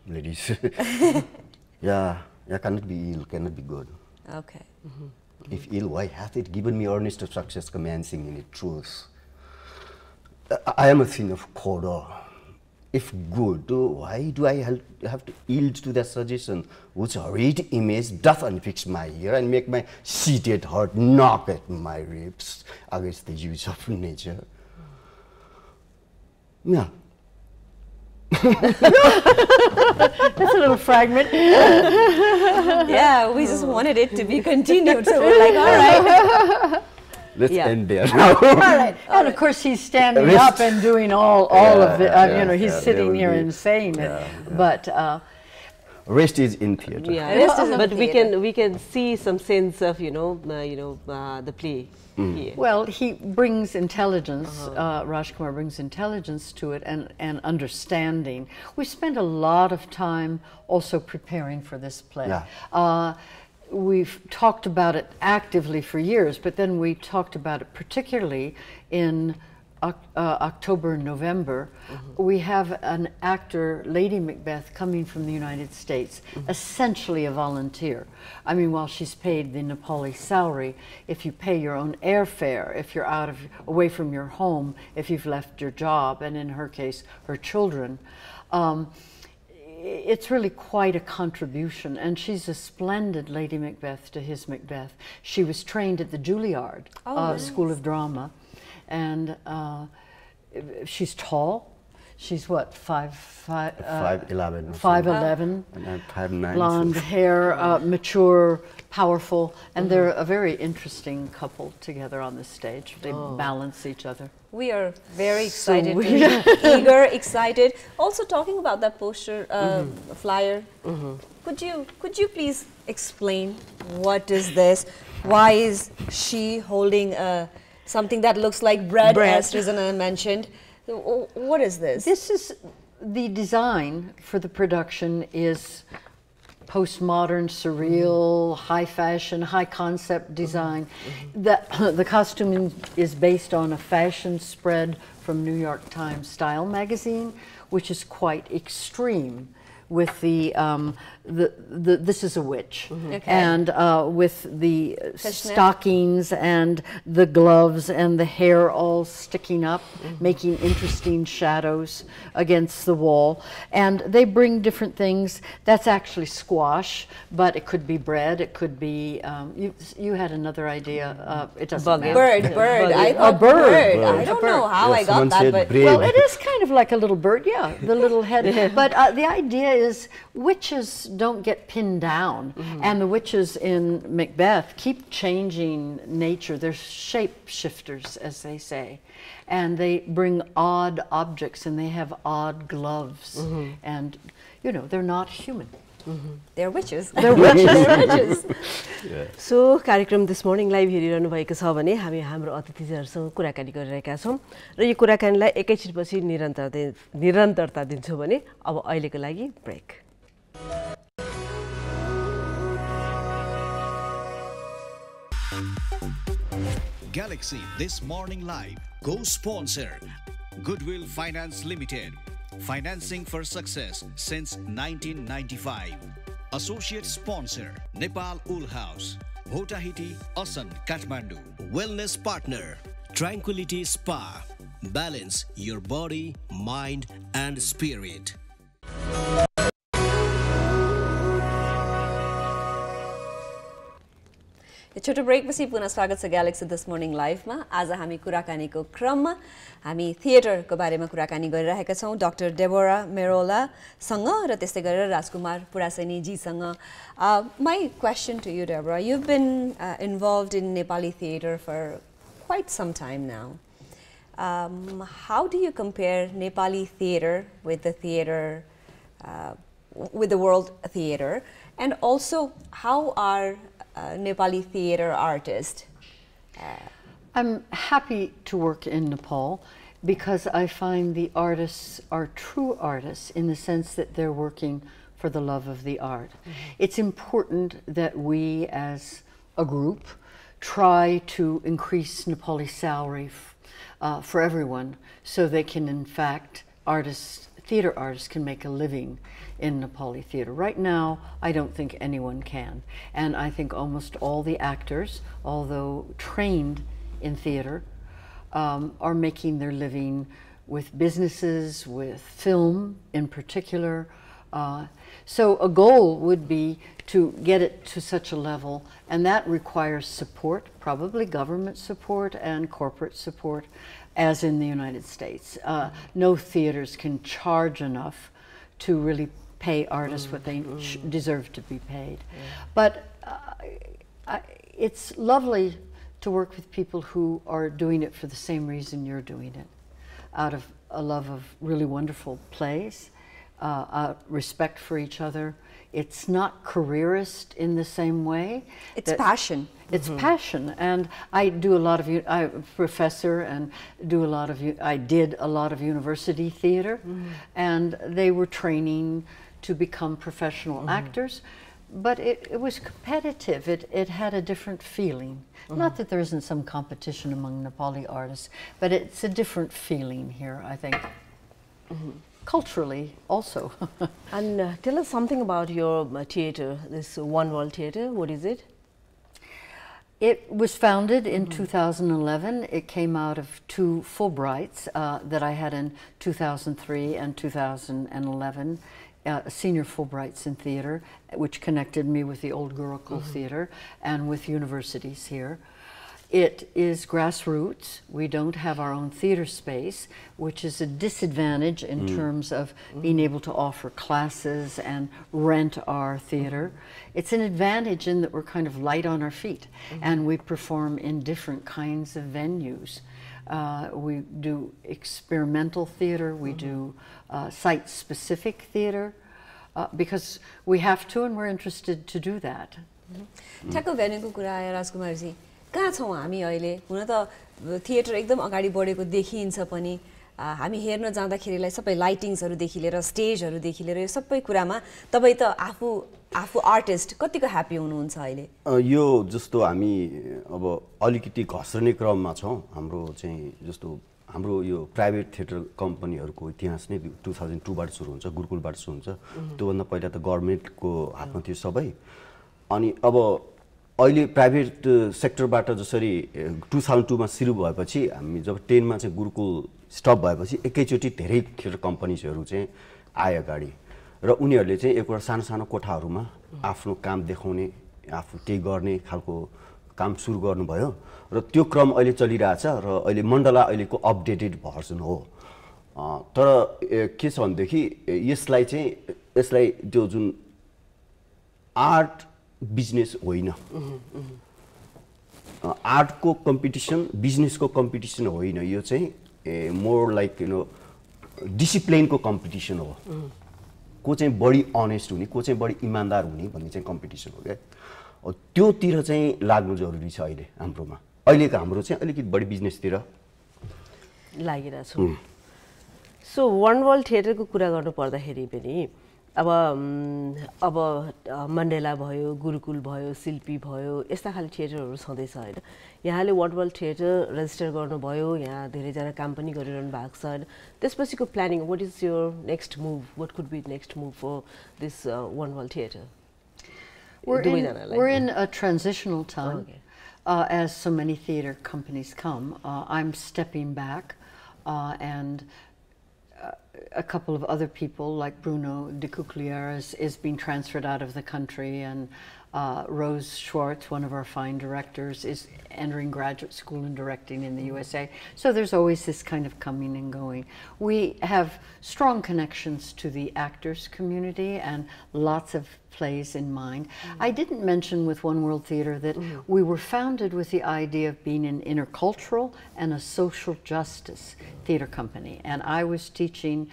ladies. Yeah, cannot be ill, cannot be good. Okay. If ill, why hath it given me earnest of success commencing in its truth? I am a thing of corridor. If good, why do I have to yield to that suggestion which horrid image doth unfix my ear and make my seated heart knock at my ribs against the use of nature? Yeah. That's a little fragment. Yeah, we just wanted it to be continued, so we're like, all right. Let's end there now. All right. And of course, he's standing up and doing all of the, he's sitting here and saying it. But Rest is in theater. Yeah, Rest is in but theatre. we can see some sense of the play. Yeah. Well, he brings intelligence, Rajkumar brings intelligence to it and understanding. We spent a lot of time also preparing for this play. Yeah. We've talked about it actively for years, but then we talked about it particularly in October and November. We have an actor, Lady Macbeth, coming from the United States, essentially a volunteer. I mean, while she's paid the Nepali salary, if you pay your own airfare, if you're away from your home, if you've left your job, and in her case, her children, it's really quite a contribution, and she's a splendid Lady Macbeth to his Macbeth. She was trained at the Juilliard School of Drama, and she's tall. She's what, 5'11". 5'11", And I'm 5'9". blonde hair, mature, powerful, and they're a very interesting couple together on the stage. They balance each other. We are very excited, eager, excited. Also, talking about that poster flyer, could you please explain what is this? Why is she holding something that looks like bread, as Rizana mentioned? What is this? This is the design for the production is postmodern, surreal, high fashion, high concept design. The costuming is based on a fashion spread from New York Times Style magazine, which is quite extreme. With this is a witch, and with the stockings and the gloves and the hair all sticking up, making interesting shadows against the wall. And they bring different things. That's actually squash, but it could be bread. It could be. You had another idea. It doesn't matter. Bird. I A thought bird. I don't know how I got that, but Well, it is kind of like a little bird, yeah, the little head. But the idea is witches don't get pinned down, and the witches in Macbeth keep changing nature. They're shapeshifters, as they say, and they bring odd objects, and they have odd gloves, and they're not human. they're witches. They're witches. So कार्यक्रम this morning live हेरिरहनु भएको छ भने हामी हाम्रो अतिथिहरूसँग कुराकानी गरिरहेका छौँ र यो कुराकानीलाई एकैछिनपछि निरन्तरता दिन्छौँ भने अब अहिलेको लागि brake. Galaxy This Morning Live co-sponsor Goodwill Finance Limited, financing for success since 1995. Associate sponsor Nepal Wool House, Hotahiti, Asan, Kathmandu. Wellness partner Tranquility Spa. Balance your body, mind and spirit. छोटो ब्रेकपछि पुनः स्वागत छ Galaxy this morning लाइभमा। आज हामी कुराकानीको क्रममा हामी थिएटरको बारेमा कुराकानी गरिरहेका छौँ डाक्टर डेबोरा मेरोलासँग र त्यस्तै गरेर राजकुमार पुरासैनीजीसँग। My question to you, Deborah, you've been involved in Nepali theater for quite some time now. How do you compare Nepali theater with the theater, with the world theater, and also how are Nepali theater artists? I'm happy to work in Nepal because I find the artists are true artists in the sense that they're working for the love of the art. It's important that we as a group try to increase Nepali salary for everyone so they can, in fact, theater artists can make a living in Nepali theater. Right now, I don't think anyone can. And I think almost all the actors, although trained in theater, are making their living with businesses, with film in particular. So a goal would be to get it to such a level, and that requires support, probably government support and corporate support, as in the United States. No theaters can charge enough to really pay artists what they deserve to be paid. But it's lovely to work with people who are doing it for the same reason you're doing it, out of a love of really wonderful plays, respect for each other, it's not careerist in the same way. It's passion. It's passion, and I do a lot of. I'm a professor and do a lot of. I did a lot of university theater, and they were training to become professional actors, but it was competitive. It had a different feeling. Not that there isn't some competition among Nepali artists, but it's a different feeling here, I think. Culturally, also. And tell us something about your theater, this One World Theater. What is it? It was founded in 2011. It came out of 2 Fulbrights that I had in 2003 and 2011, senior Fulbrights in theater, which connected me with the Old Gurukul Theater and with universities here. It is grassroots. We don't have our own theater space, which is a disadvantage in terms of being able to offer classes and rent our theater. It's an advantage in that we're kind of light on our feet, and we perform in different kinds of venues. We do experimental theater, we do site-specific theater, because we have to and we're interested to do that. ठ्याक्क भेन्यूको कुरा आयो राजकुमारजी कहाँ छौँ हामी अहिले हुन त theatre एकदम अगाडि बढेको देखिन्छ पनि हामी हेर्न जाँदाखेरिलाई सबै लाइटिङ्सहरुदेखि लिएर स्टेजहरुदेखि लिएर यो सबै कुरामा तपाई त आफू आर्टिस्ट कतिको ह्यापी हुनुहुन्छ अहिले यो जस्तो हामी अब अलिकति घस्रने क्रममा छौं हाम्रो चाहिँ जस्तो हाम्रो यो प्राइभेट थिएटर कम्पनीहरुको इतिहास नै 2002 बाट सुरु हुन्छ गुरुकुलबाट सुरु हुन्छ त्यो भन्दा पहिला त गभर्नमेन्टको हातमा थियो सबै अनि अब अहिले प्राइभेट सेक्टरबाट जसरी 2002 मा सुरु भएपछि हामी जब 10 मा चाहिँ गुरुकुल स्टप भएपछि एकैचोटी धेरै थिएटर कम्पनीजहरु चाहिँ आए गाडी र उनीहरुले चाहिँ एउटा सानो सानो कोठाहरुमा आफ्नो काम देखाउने आफू त्यही गर्ने खालको काम सुरु गर्नुभयो र त्यो क्रम अहिले चलिरहेछ र अहिले मण्डला अहिलेको अपडेटेड भर्जन हो तर के छ भन्देखि यसलाई त्यो जुन आर्ट बिजनेस होइन आर्टको कम्पिटिसन बिजनेसको कम्पिटिसन होइन यो चाहिँ मोर लाइक यु नो डिसिप्लिनको कम्पिटिसन हो को चाहिँ बढी अनेस्ट हुने को चाहिँ बढी इमानदार हुने भन्ने चाहिँ कम्पिटिसन हो क्या त्योतिर चाहिँ लाग्नु जरुरी छ अहिले हाम्रोमा अहिलेको हाम्रो चाहिँ अलिकति बढी बिजनेसतिर लागिरहेको छ सो वन वर्ल्ड थिएटरको कुरा गर्नु पर्दाखेरि पनि अब मण्डेला भयो गुरुकुल भयो शिल्पी भयो यस्ता खाले थिएटरहरु छँदैछ हैन यहाँले वन वर्ल्ड थिएटर रेजिस्टर गर्नुभयो यहाँ धेरैजना काम पनि गरिरहनु भएको छ हैन त्यसपछिको planning what is your next move what could be next move for this one world theatre We're in a transitional time, as so many theater companies come. I'm stepping back, and a couple of other people, like Bruno de Cuclier, is being transferred out of the country, and Rose Schwartz, one of our fine directors, is entering graduate school in directing in the USA. So there's always this kind of coming and going. We have strong connections to the actors community and lots of plays in mind. I didn't mention with One World Theater that we were founded with the idea of being an intercultural and a social justice theater company. And I was teaching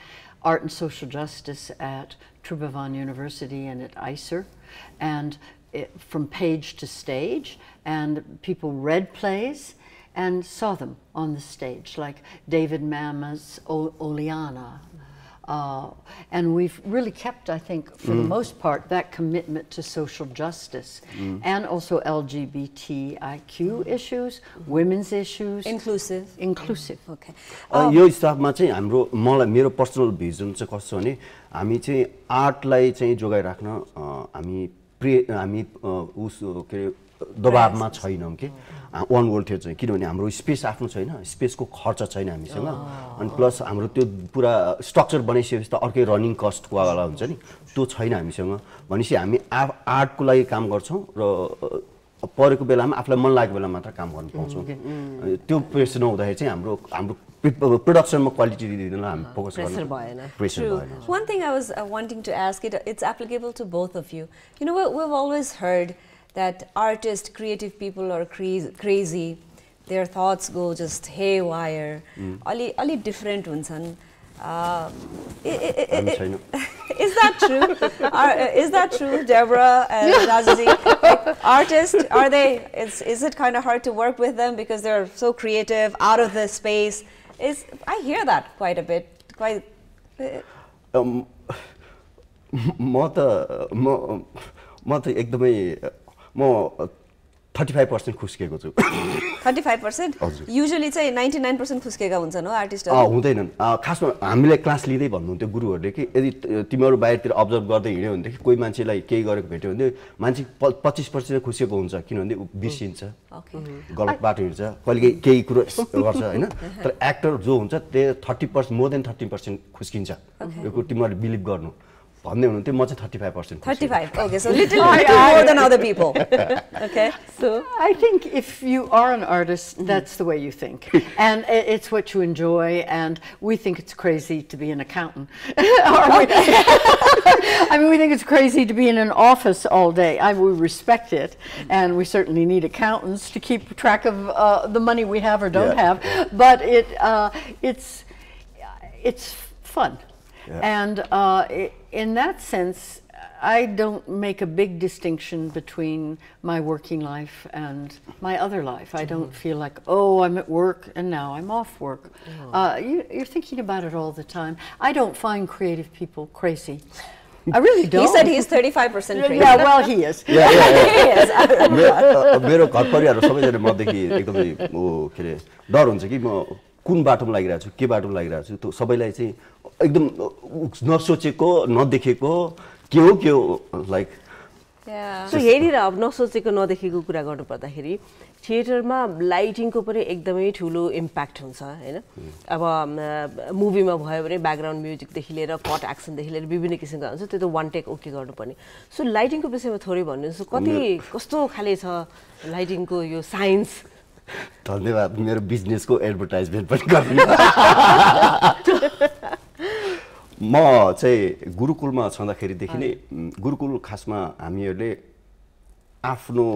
art and social justice at Tribhuvan University and at ICER. And from page to stage, and people read plays and saw them on the stage, like David Mama's Oleana. And we've really kept, I think, for the most part, that commitment to social justice and also LGBTIQ issues, women's issues. Inclusive. Inclusive. Okay. यो हिसाबमा चाहिँ हाम्रो मलाई मेरो personal vision चाहिँ कस्तो भने हामी चाहिँ आर्टलाई चाहिँ जोगाइराख्न हामी उस के दबावमा छैनौं के वन वर्ल्ड थिएटर चाहिँ किनभने हाम्रो स्पेस आफ्नो छैन स्पेसको खर्च छैन हामीसँग अनि प्लस हाम्रो त्यो पुरा स्ट्रक्चर बनाइसकेपछि त अर्कै रनिङ कस्ट वाला हुन्छ नि त्यो छैन हामीसँग भनेपछि हामी आर्टको लागि काम गर्छौं र परेको बेलामा आफुलाई मन लागेको बेलामा मात्र काम गर्न पाउँछौं के त्यो प्रेसर नहुँदाखेरि चाहिँ हाम्रो प्रोडक्सनमा क्वालिटी दिँदैन हामी फोकस गर्न प्रेसर भएन One thing I was wanting to ask it's applicable to both of you. You know, we've always heard that artists, creative people are crazy. Their thoughts go just haywire. Ali different huन्छन्. Is that true? Is that true, Deborah and Rajaji? Like, artists, are they? Is it kind of hard to work with them because they're so creative, out of the space? I hear that quite a bit. म त एकदमै म 35% खुस्केको छु 35%? Usually चाहिँ 99% खुस्केका हुन्छन् हो आर्टिस्टहरु? हुँदैनन् खासमा हामीले क्लास लिँदै भन्नुहुन्थ्यो गुरुहरूले कि यदि तिमीहरू बाहिरतिर अब्जर्भ गर्दै हिँड्यो भनेदेखि कोही मान्छेलाई केही गरेको भेट्यो भने मान्छे 25% खुसेको हुन्छ किनभने ऊ बिर्सिन्छ गलत बाटो हिँड्छ कहिले केही कुरो गर्छ हैन तर एक्टर जो हुन्छ त्यो 30% मोर देन 30% खुस्किन्छ यो कुरा तिमीहरूले बिलिभ गर्नु भन्दै हुनुहुन्थ्यो म चाहिँ 35% 35. Okay, so little more than other people. Okay. So I think if you are an artist, that's the way you think. And it's what you enjoy, and we think it's crazy to be an accountant. I mean, we think it's crazy to be in an office all day. We respect it, and we certainly need accountants to keep track of the money we have or don't have. But it's fun. Yeah. And in that sense, I don't make a big distinction between my working life and my other life. I don't feel like, oh, I'm at work and now I'm off work. You're thinking about it all the time. I don't find creative people crazy. I really don't. He said he's 35% crazy. Yeah, well, he is. Yeah. मेरो घर परिवार सबैजना मदेखि एकदमै के रे डर हुन्छ कि म कुन बाटोमा लागिरहेको छु के बाटोमा लागिरहेको छु त्यो सबैलाई चाहिँ एकदम नसोचेको नदेखेको के हो लाइक सो हेरेर अब नसोचेको नदेखेको कुरा गर्नु पर्दाखेरि थिएटरमा लाइटिङको पनि एकदमै ठुलो इम्प्याक्ट हुन्छ हैन अब मुभीमा भयो भने ब्याकग्राउन्ड म्युजिकदेखि लिएर कट एक्सनदेखि लिएर विभिन्न किसिमका हुन्छ त्यो त वान टेक ओके गर्नुपर्ने सो लाइटिङको विषयमा थोरै भन्नुहोस् कस्तो खाले छ लाइटिङको यो साइन्स धन्यवाद मेरो बिजनेसको एडभर्टाइजमेन्ट पनि गर्नु म चाहिँ गुरुकुलमा छँदाखेरिदेखि नै गुरुकुल खासमा हामीहरूले आफ्नो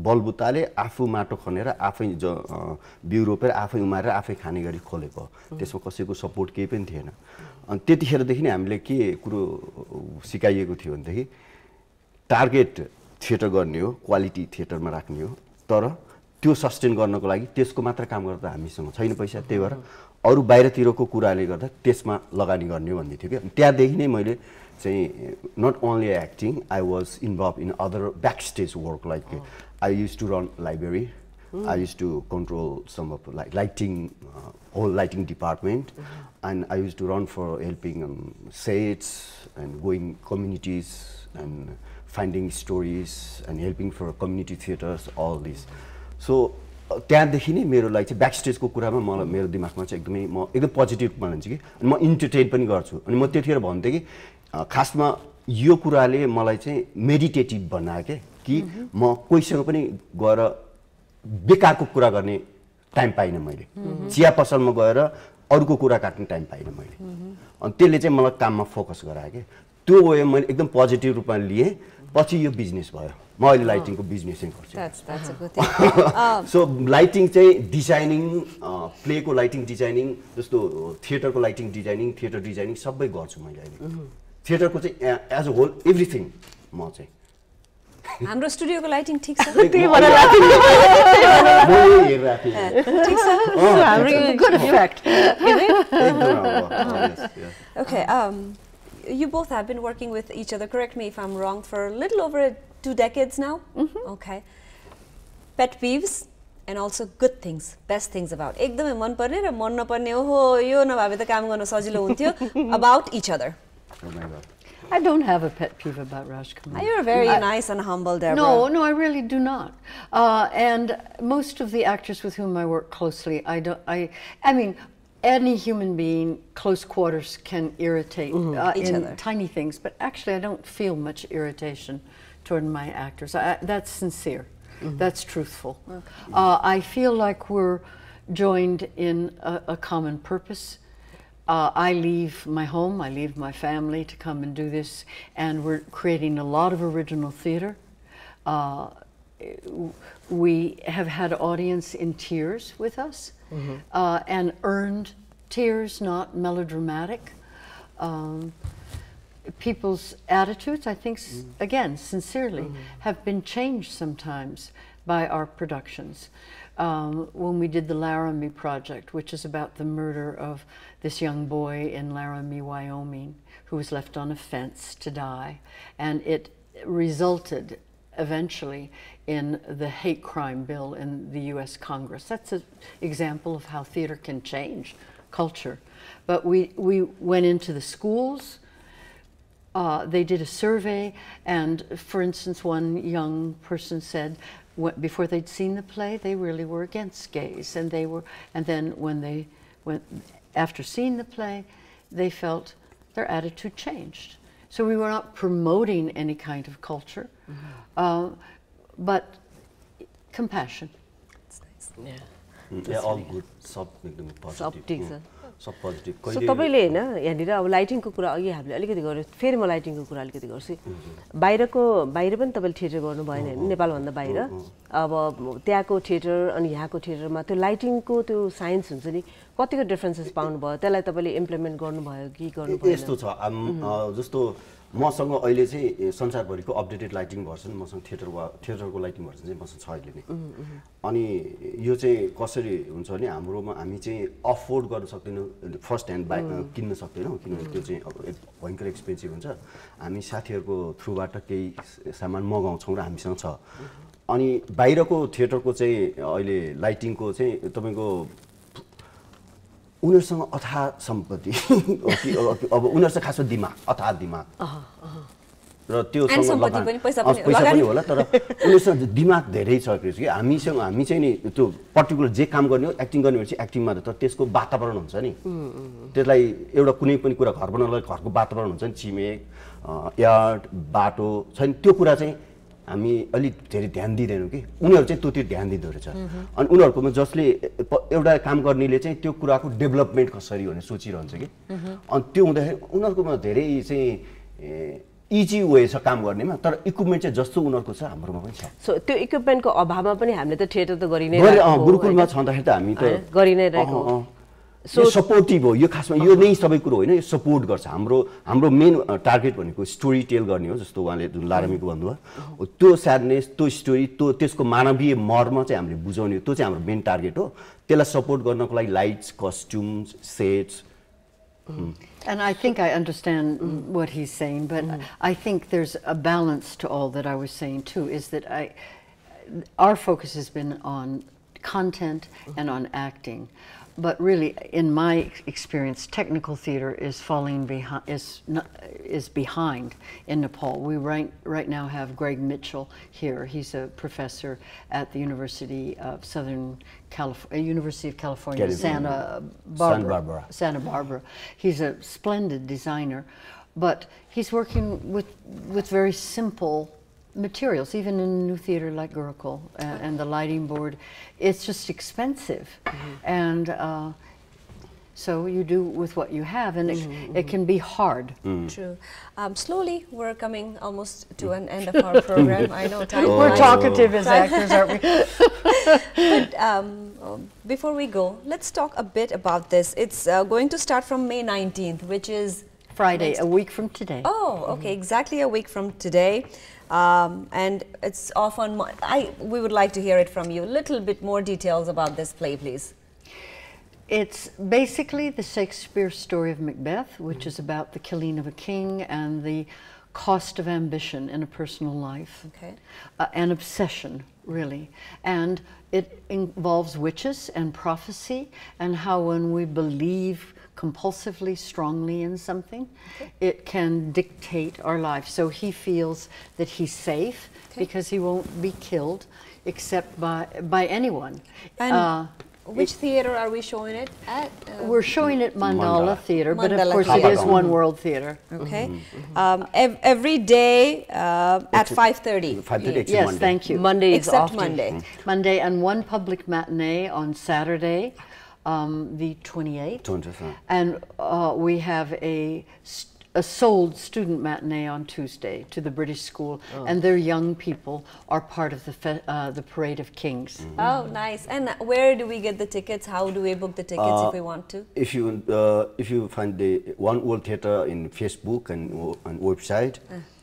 बलबुताले आफू माटो खनेर आफै बिउ रोपेर आफै उमारेर आफै खाने गरी खोलेको त्यसमा कसैको सपोर्ट केही पनि थिएन अनि त्यतिखेरदेखि नै हामीले के कुरो सिकाइएको थियो भनेदेखि टार्गेट थिएटर गर्ने हो क्वालिटी थिएटरमा राख्ने हो तर त्यो सस्टेन गर्नको लागि त्यसको मात्र काम गर्दा हामीसँग छैन पैसा त्यही भएर अरु बाहिरतिरको कुराले गर्दा त्यसमा लगानी गर्ने भन्ने थियो के त्यहाँदेखि नै मैले चाहिँ not only acting I was involved in other back stage work like I used to run library I used to control some of like lighting whole lighting department and I used to run for helping sets and going communities and finding stories and helping for community theatres all this so त्यहाँदेखि नै मेरो लागि चाहिँ back स्टेजको कुरामा मलाई मेरो दिमागमा चाहिँ एकदमै म एकदम पोजिटिभ मान्छु कि अनि म इन्टरटेन पनि गर्छु अनि म त्यतिखेर भन्थेँ कि खासमा यो कुराले मलाई चाहिँ मेडिटेटिभ बनायो कि म कोहीसँग पनि गएर बेकारको कुरा गर्ने टाइम पाइनँ मैले चिया पसलमा गएर अरूको कुरा काट्ने टाइम पाइनँ मैले अनि त्यसले चाहिँ मलाई काममा फोकस गरायो कि त्यो वे मैले एकदम पोजिटिभ रूपमा लिएँ पछि यो बिजनेस भयो म अहिले लाइटिङको बिजनेसै गर्छु सो लाइटिङ चाहिँ डिजाइनिङ प्लेको लाइटिङ डिजाइनिङ जस्तो थिएटरको लाइटिङ डिजाइनिङ थिएटर डिजाइनिङ सबै गर्छु मैले अहिले थिएटरको चाहिँ एज अ होल एभ्रिथिङ म चाहिँ हाम्रो स्टुडियोको लाइटिङ ठीक छ Okay, you both have been working with each other, correct me if I'm wrong, for a little over 2 decades now. Okay. Pet peeves and also good things, best things about. एकदमै मन पर्ने र मन नपर्ने ओहो यो नभए त काम गर्न सजिलो हुन्थ्यो about each other. Oh my God. I don't have a pet peeve about Rajkumar. You're very nice and humble, Deborah. No, I really do not. And most of the actors with whom I work closely, I mean, any human being, close quarters can irritate each in other. Tiny things, but actually I don't feel much irritation toward my actors. That's sincere. That's truthful. Okay. I feel like we're joined in a common purpose. I leave my home, I leave my family to come and do this, and we're creating a lot of original theater. We have had audience in tears with us, and earned tears, not melodramatic. people's attitudes, I think, again, sincerely, have been changed sometimes by our productions. When we did the Laramie Project, which is about the murder of this young boy in Laramie, Wyoming, who was left on a fence to die, and it resulted eventually in the hate crime bill in the US Congress. That's an example of how theater can change culture. But we went into the schools, they did a survey, and for instance, one young person said, before they'd seen the play, they really were against gays, and then when they went, after seeing the play, they felt their attitude changed. So we were not promoting any kind of culture, but compassion. That's nice. Yeah. all good, सब एकदम सब ठिक छ सब positive so तपाईँले होइन यहाँनिर अब लाइटिङको कुरा अघि हामीले अलिकति गर्यो फेरि म लाइटिङको कुरा अलिकति गर्छु बाहिर पनि तपाईँले थिएटर गर्नु भएन होइन नेपालभन्दा बाहिर अब त्यहाँको थिएटर अनि यहाँको थिएटरमा त्यो लाइटिङको त्यो साइन्स हुन्छ नि कतिको डिफरेन्सेस पाउनुभयो त्यसलाई तपाईँले इम्प्लिमेन्ट गर्नुभयो कि गर्नु भएन यस्तो छ जस्तो मसँग अहिले चाहिँ संसारभरिको अपडेटेड लाइटिङ भर्सन मसँग थिएटरको लाइटिङ भर्सन चाहिँ मसँग छ अहिले नै अनि यो चाहिँ कसरी हुन्छ भने हाम्रोमा हामी चाहिँ अफोर्ड गर्न सक्दैनौँ फर्स्ट ह्यान्ड किन्न सक्दैनौँ किनभने त्यो चाहिँ अब भयङ्कर एक्सपेन्सिभ हुन्छ हामी साथीहरूको थ्रुबाट केही सामान मगाउँछौँ र हामीसँग छ अनि बाहिरको थिएटरको चाहिँ अहिले लाइटिङको चाहिँ तपाईँको उनीहरूसँग अथाह सम्पत्ति अब उनीहरूसँग खासमा दिमाग अथाह दिमाग र त्यो पैसा पनि होला तर उनीहरूसँग दिमाग धेरै छ कि हामी चाहिँ नि त्यो पर्टिकुलर जे काम गर्ने हो एक्टिङ गर्ने भने चाहिँ एक्टिङमा तर त्यसको वातावरण हुन्छ नि त्यसलाई एउटा कुनै पनि कुरा घर बनाउनलाई घरको वातावरण हुन्छ नि छिमेक यार्ड बाटो छैन त्यो कुरा चाहिँ हामी अलिक धेरै ध्यान दिँदैनौँ कि उनीहरू चाहिँ त्यो ध्यान दिँदो रहेछ अनि उनीहरूकोमा जसले एउटा काम गर्नेले चाहिँ त्यो कुराको डेभलपमेन्ट कसरी भनेर सोचिरहन्छ कि अनि त्यो हुँदाखेरि उनीहरूकोमा धेरै चाहिँ इजी वे छ काम गर्नेमा तर इक्विपमेन्ट चाहिँ जस्तो उनीहरूको छ हाम्रोमा पनि छ सो त्यो इक्विपमेन्टको अभावमा पनि हामीले त थिएटर त गरि नै गुरुकुलमा छँदाखेरि त हामी त गरि नै रहेको सो सपोर्टिभ हो यो खासमा यो नै सबै कुरो होइन यो सपोर्ट गर्छ हाम्रो मेन टार्गेट भनेको स्टोरी टेल गर्ने हो जस्तो उहाँले जुन लारामीको भन्नुभयो त्यो स्याडनेस त्यो स्टोरी त्यो त्यसको मानवीय मर्म चाहिँ हामीले बुझाउने त्यो चाहिँ हाम्रो मेन टार्गेट हो त्यसलाई सपोर्ट गर्नको लागि lights costumes sets And I think I understand what he's saying, but I think there's a balance to all that I was saying too, is that our focus has been on content and on acting. But really, in my experience, technical theater is falling behind. Is behind in Nepal. We right now have Greg Mitchell here. He's a professor at the University of University of California, Santa Barbara. He's a splendid designer, but he's working with very simple materials, even in a new theater like Gurukul and the lighting board. It's just expensive, and so you do with what you have, and it can be hard. True. Slowly, we're coming almost to an end of our program. I know time. We're talkative as actors, aren't we? But before we go, let's talk a bit about this. It's going to start from May 19th, which is Friday, a week from today. Oh, okay, exactly a week from today. And it's off on we would like to hear it from you. A little bit more details about this play, please. It's basically the Shakespeare story of Macbeth, which is about the killing of a king and the cost of ambition in a personal life. Okay. An obsession, really. And it involves witches and prophecy, and how when we believe compulsively, strongly in something, it can dictate our life. So he feels that he's safe because he won't be killed except by anyone. And which theater are we showing it at? We're showing it Mandala Theater, but of course it is One World Theater. Okay. Every day at 5:30. 5:30. Yes, thank you. Monday is except off Monday. Monday, and one public matinee on Saturday, the 28th. And we have a a sold student matinee on Tuesday to the British school, and their young people are part of the Parade of Kings. Oh, nice. And where do we get the tickets? How do we book the tickets if we want to? If you find the One World Theatre in Facebook and website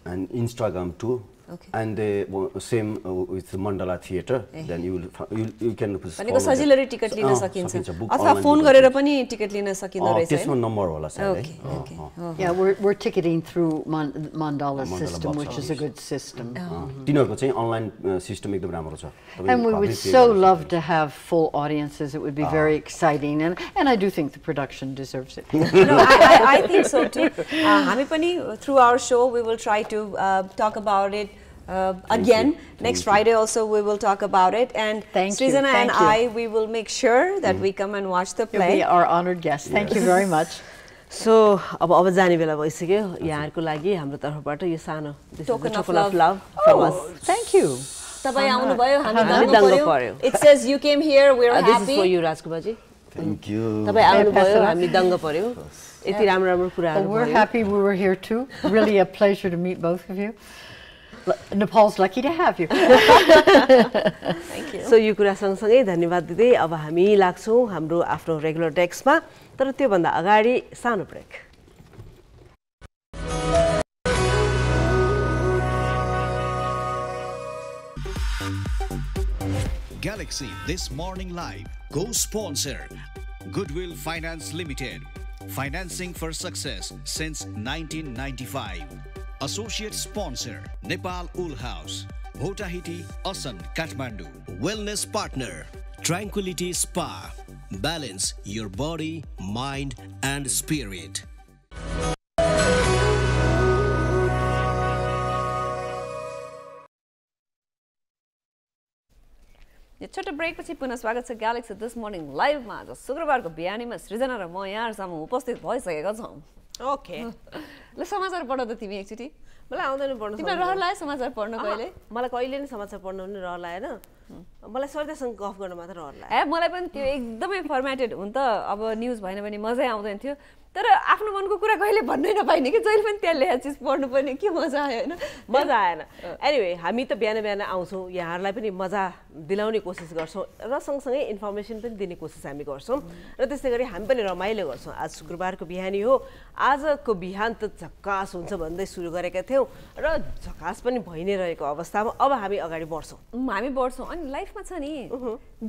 and Instagram too. Okay. And the same with Mandala Theatre, then you can भनेको सजिलै ticket लिन सकिन्छ अथवा phone गरेर पनि ticket लिन सकिँदो रहेछ त्यसमा नम्बर होला सायद है Yeah, we're ticketing through Mandala system, which is a good system. तिनीहरुको चाहिँ अनलाइन सिस्टम एकदम राम्रो छ And we would so love to have full audiences. It would be very exciting, and I do think the production deserves it. No, I think so too. हामी पनि through our show we will try to talk about it again. Next Friday also we will talk about it, and Srizana and I, we will make sure that we come and watch the play. You'll be our honored guest. Thank you very much. So अब जाने बेला भइसक्यो यहाँहरुको लागि हाम्रो तर्फबाट यो सानो token of love from us. Thank you. तपाई आउनु भयो हामी दङ्ग पर्यो. It says you came here, we're happy. This is for you राजकुमारजी. Thank you. तपाई आउनु भयो हामी दङ्ग पर्यो. यति राम्रो कुराहरु We're happy we were here too. Really a pleasure to meet both of you. Nepal's lucky to have you. Thank you. So यो कुरा सँगसँगै धन्यवाद दिदै अब हामी लाग्छौं हाम्रो आफ्नो रेगुलर डेस्कमा तर त्यो भन्दा अगाडि सानो brake. Galaxy This Morning Live co-sponsor Goodwill Finance Limited, financing for success since 1995. Associate sponsor Nepal Wool House, Hotahiti, Asan, Kathmandu. Wellness partner Tranquility Spa. Balance your body, mind and spirit. यो छोटो brake पछि पुनः स्वागत छ Galaxy this morning लाइभमा. आज शुक्रबारको बिहानीमा सृजना र म यहाँहरुसँग उपस्थित भइसकेका छौं. ओके. ल समाचार पढ त तिमी एकचोटी. मलाई आउँदैन पढ्न. तिमीलाई रहर लाग्यो समाचार पढ्न कहिले? मलाई कहिले नि समाचार पढ्न पनि रहर लागेन. मलाई सरदासँग गफ गर्न मात्र रहर लाग्यो. मलाई पनि त्यो एकदमै फर्मेटेड हुन त अब न्यूज भएन भने मजै आउँदैन थियो. तर आफ्नो मनको कुरा कहिले भन्नै नपाइने कि जहिले पनि त्यहाँ लेखेको चिज पढ्नु पर्ने के मजा आयो हैन? मजा आएन. एनीवे हामी त बिहान बिहान आउँछौं यहाँहरुलाई पनि मजा दिलाउने कोसिस गर्छौं र सँगसँगै इन्फर्मेसन पनि दिने कोसिस हामी गर्छौं र त्यसै गरी हामी पनि रमाइलो गर्छौं. आज शुक्रबारको बिहानी हो. आजको बिहान त झक्कास हुन्छ भन्दै सुरु गरेका थियौं र झक्कास पनि भइ नै रहेको अवस्थामा अब हामी अगाडि बढ्छौं. हामी बढ्छौं अनि लाइफमा छ नि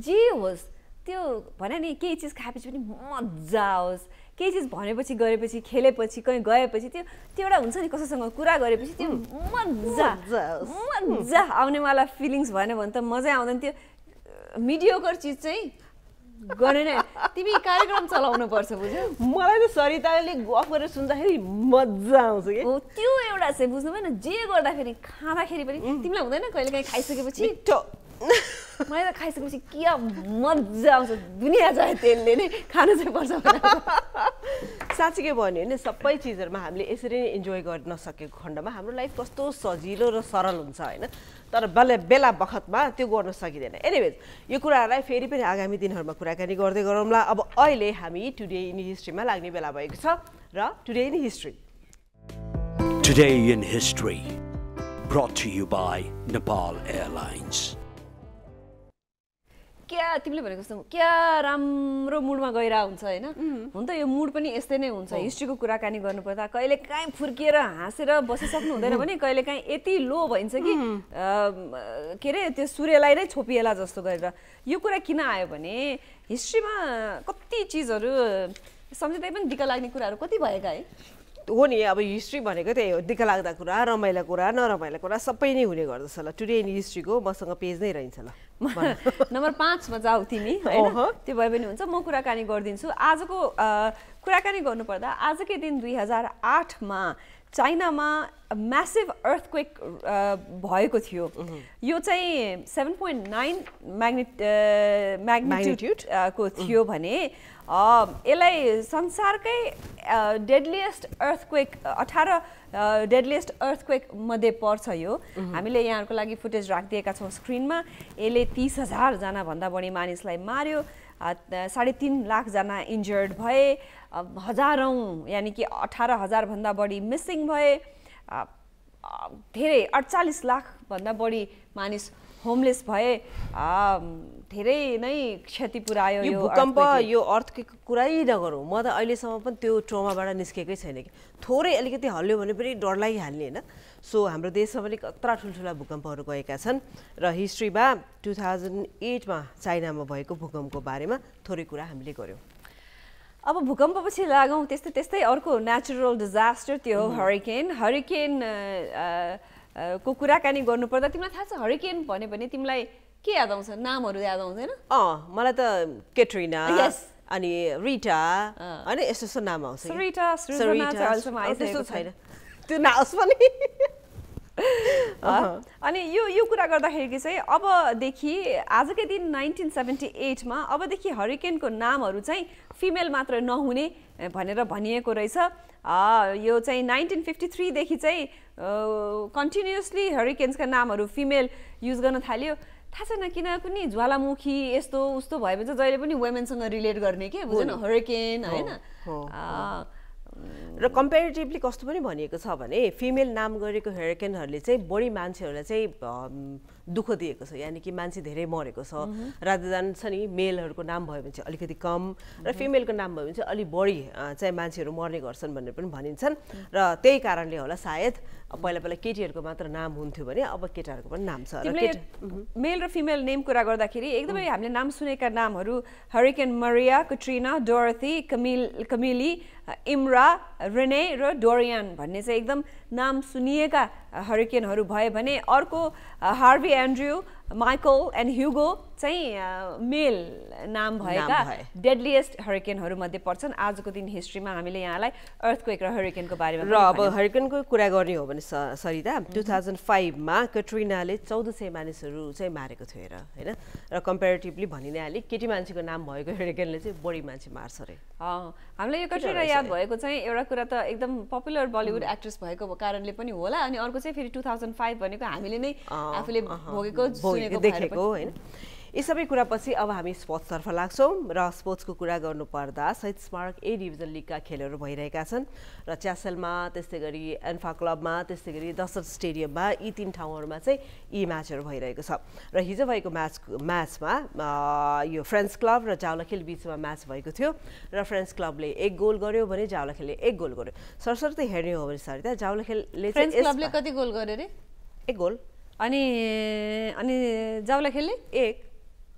जे होस् त्यो भने नि केही चिज खाएपछि पनि मजा आओस्. केही चिज भनेपछि गरेपछि खेलेपछि कहीं गएपछि त्यो एउटा हुन्छ नि कसैसँग कुरा गरेपछि त्यो मजा आउनेवाला फिलिङ्स भएन भने त मजै आउँदैन. त्यो मिडियोकर चिज चाहिँ गरेन. तिमी कार्यक्रम चलाउनु पर्छ बुझ्यौ. मलाई त सरिताले गफ गरेर सुन्दाखेरि मजा आउँछ के. त्यो एउटा चाहिँ बुझ्नु भएन. जे गर्दाखेरि खाँदाखेरि पनि तिमीलाई हुँदैन कहिले काहीँ खाइसकेपछि मलाई त खाइसकेपछि के मजा आउँछ. दुनिया जाए तेलले नै खानु चाहिँ पर्छ. साँच्चै भन्यो भने सबै चिजहरुमा हामीले यसरी नै इन्जोय गर्न सकेको खण्डमा हाम्रो लाइफ कस्तो सजिलो र सरल हुन्छ हैन. तर बेला बखतमा त्यो गर्न सकिदैन. एनीवेज यो कुराहरुलाई फेरि पनि आगामी दिनहरुमा कुराकानी गर्दै गरौँला. अब अहिले हामी टुडे इन हिस्ट्रीमा लाग्ने बेला भएको छ र today in history. Today in history brought to you by Nepal Airlines. क्या तिमीले भनेको जस्तो क्या राम्रो मुडमा गइरा हुन्छ हैन. हुन त यो मुड पनि यस्तै नै हुन्छ. हिस्ट्रीको कुराकानी गर्नुपर्दा कहिले काहीँ फुर्किएर हाँसेर बसिसक्नु हुँदैन भने कहिले काहीँ यति लो भइन्छ कि के रे त्यो सूर्यलाई नै छोपिएला जस्तो गरेर. यो कुरा किन आयो भने हिस्ट्रीमा कति चिजहरु सम्झिँदै पनि दिक्क लाग्ने कुराहरु कति भएका है. हो नि. अब हिस्ट्री भनेको त्यही हो. दिक्क लाग्दा कुरा रमाइला कुरा नरमाइला कुरा सबै नै हुने गर्दछ. ल टुडे इन हिस्ट्रीको मसँग पेज नै रहन्छ. ल नम्बर 5 मा जाऊ तिमी हैन. त्यो भए पनि हुन्छ. म कुराकानी गर्दिन्छु. आजको कुराकानी गर्नुपर्दा आजकै दिन 2008 मा चाइनामा म्यासिभ अर्थक्वेक भएको थियो. यो चाहिँ 7.9 म्याग्निट्युड को थियो भने यसलाई संसारकै डेडलिएस्ट अर्थक्वेक 18 डेडलिएस्ट अर्थक्वेक मध्ये पर्छ. यो हामीले यहाँहरुको लागि फुटेज राखिदिएका छौं स्क्रिनमा. यसले 30,000 जना भन्दा बढी मानिसलाई मार्यो. 3.5 लाखजना इन्जर्ड भए, हजारौँ यानि कि 18,000 भन्दा बढी मिसिङ भए, धेरै 48 लाखभन्दा बढी मानिस होमलेस भए, धेरै नै क्षति पुर्यायो यो भूकम्प यो अर्थक्वेकको कुरै नगरौँ। म त अहिलेसम्म पनि त्यो ट्रोमाबाट निस्केकै छैन कि थोरै अलिकति हल्यो भने पनि डर लागिहाल्ने होइन। सो हाम्रो देशमा पनि कत्रा ठुल्ठुला भूकम्पहरू गएका छन् र हिस्ट्रीमा 2008 मा चाइनामा भएको भूकम्पको बारेमा थोरै कुरा हामीले गर्यौँ। अब भूकम्पपछि लागौँ त्यस्तै अर्को नेचुरल डिजास्टर त्यो हो हरिकेन। हरिकेन को कुराकानी गर्नुपर्दा तिमीलाई थाहा छ हरिकेन भन्यो भने तिमीलाई के याद आउँछ? नामहरू याद आउँदैन? मलाई त केट्रिना अनि रिटा हैन यस्तो नाम आउँछ। रिटा त्यस्तो छैन त्यो नाउस पनि। अनि यो कुरा गर्दाखेरि चाहिँ अबदेखि आजकै दिन 1978 मा अबदेखि हरिकेनको नामहरू चाहिँ फिमेल मात्र नहुने भनेर भनिएको रहेछ। यो चाहिँ 1953 देखि चाहिँ कन्टिन्युअसली हरिकेन्सका नामहरू फिमेल युज गर्न थाल्यो। थाहा छैन किन कुनै ज्वालामुखी यस्तो उस्तो भएपछि जहिले पनि वुमेनसँग रिलेट गर्ने के बुझेन हरिकेन हैन। र कम्पेरिटिभली कस्तो पनि भनिएको छ भने फिमेल नाम गरेको हरिकेनहरूले चाहिँ बढी मान्छेहरूलाई चाहिँ दुःख दिएको छ, यानि कि मान्छे धेरै मरेको छ। रादर देन छ नि मेलहरूको नाम भयो भने चाहिँ अलिकति कम र फिमेलको नाम भयो भने चाहिँ अलि बढी चाहिँ मान्छेहरू मर्ने गर्छन् भनेर पनि भनिन्छन्। र त्यही कारणले होला सायद पहिला केटीहरूको मात्र नाम हुन्थ्यो भने अब केटाहरूको पनि नाम छ। मेल र फिमेल नेम कुरा गर्दाखेरि एकदमै हामीले नाम सुनेका नामहरू हरिकेन मरिया, कट्रिना, डोरथी, कमिली, इम्रा, रेने र डोरियन भन्ने चाहिँ एकदम नाम सुनिएका हरिकेनहरू भए भने अर्को Harvey Andrew, Michael and Hugo चाहिँ मेल नाम भएका डेडलिएस्ट हरिकेनहरू मध्ये पर्छन्। आजको दिन हिस्ट्रीमा हामीले यहाँलाई अर्थक्वेक र हरिकेनको बारेमा र अब हरिकेनको कुरा गर्ने हो भने सरिता 2005 मा कट्रिनाले 1400 मानिसहरू चाहिँ मारेको थियो हैन। र कम्पेरिटिभली भनिनेहाले केटी मान्छेको नाम भएको हरिकेनले चाहिँ बढी मान्छे मार्छ रे। हामीलाई यो कट्रिना याद भएको चाहिँ एउटा कुरा त एकदम पपुलर बलिउड एक्ट्रेस भएको कारणले पनि होला, अनि अर्को चाहिँ फेरि 2005 भनेको हामीले नै आफूले देखेको हैन। यी सबै कुरापछि अब हामी स्पोर्ट्सतर्फ लाग्छौँ र स्पोर्ट्सको कुरा गर्नुपर्दा शहीद स्मारक ए डिभिजन लिगका खेलहरू भइरहेका छन् र च्यासलमा त्यस्तै गरी एन्फा क्लबमा त्यस्तै गरी दशरथ स्टेडियममा यी 3 ठाउँहरूमा चाहिँ यी म्याचहरू भइरहेको छ। र हिजो भएको म्याचमा यो फ्रेन्च क्लब र जावलाखेल बीचमा म्याच भएको थियो र फ्रेन्च क्लबले 1 गोल गर्यो भने जावलाखेलले 1 गोल गर्यो। सरसर्ती हेर्ने हो भने सरिता जावलाखेलले फ्रेन्च क्लबले कति गोल गर्यो रे? 1 गोल। अनि जावलाखेलले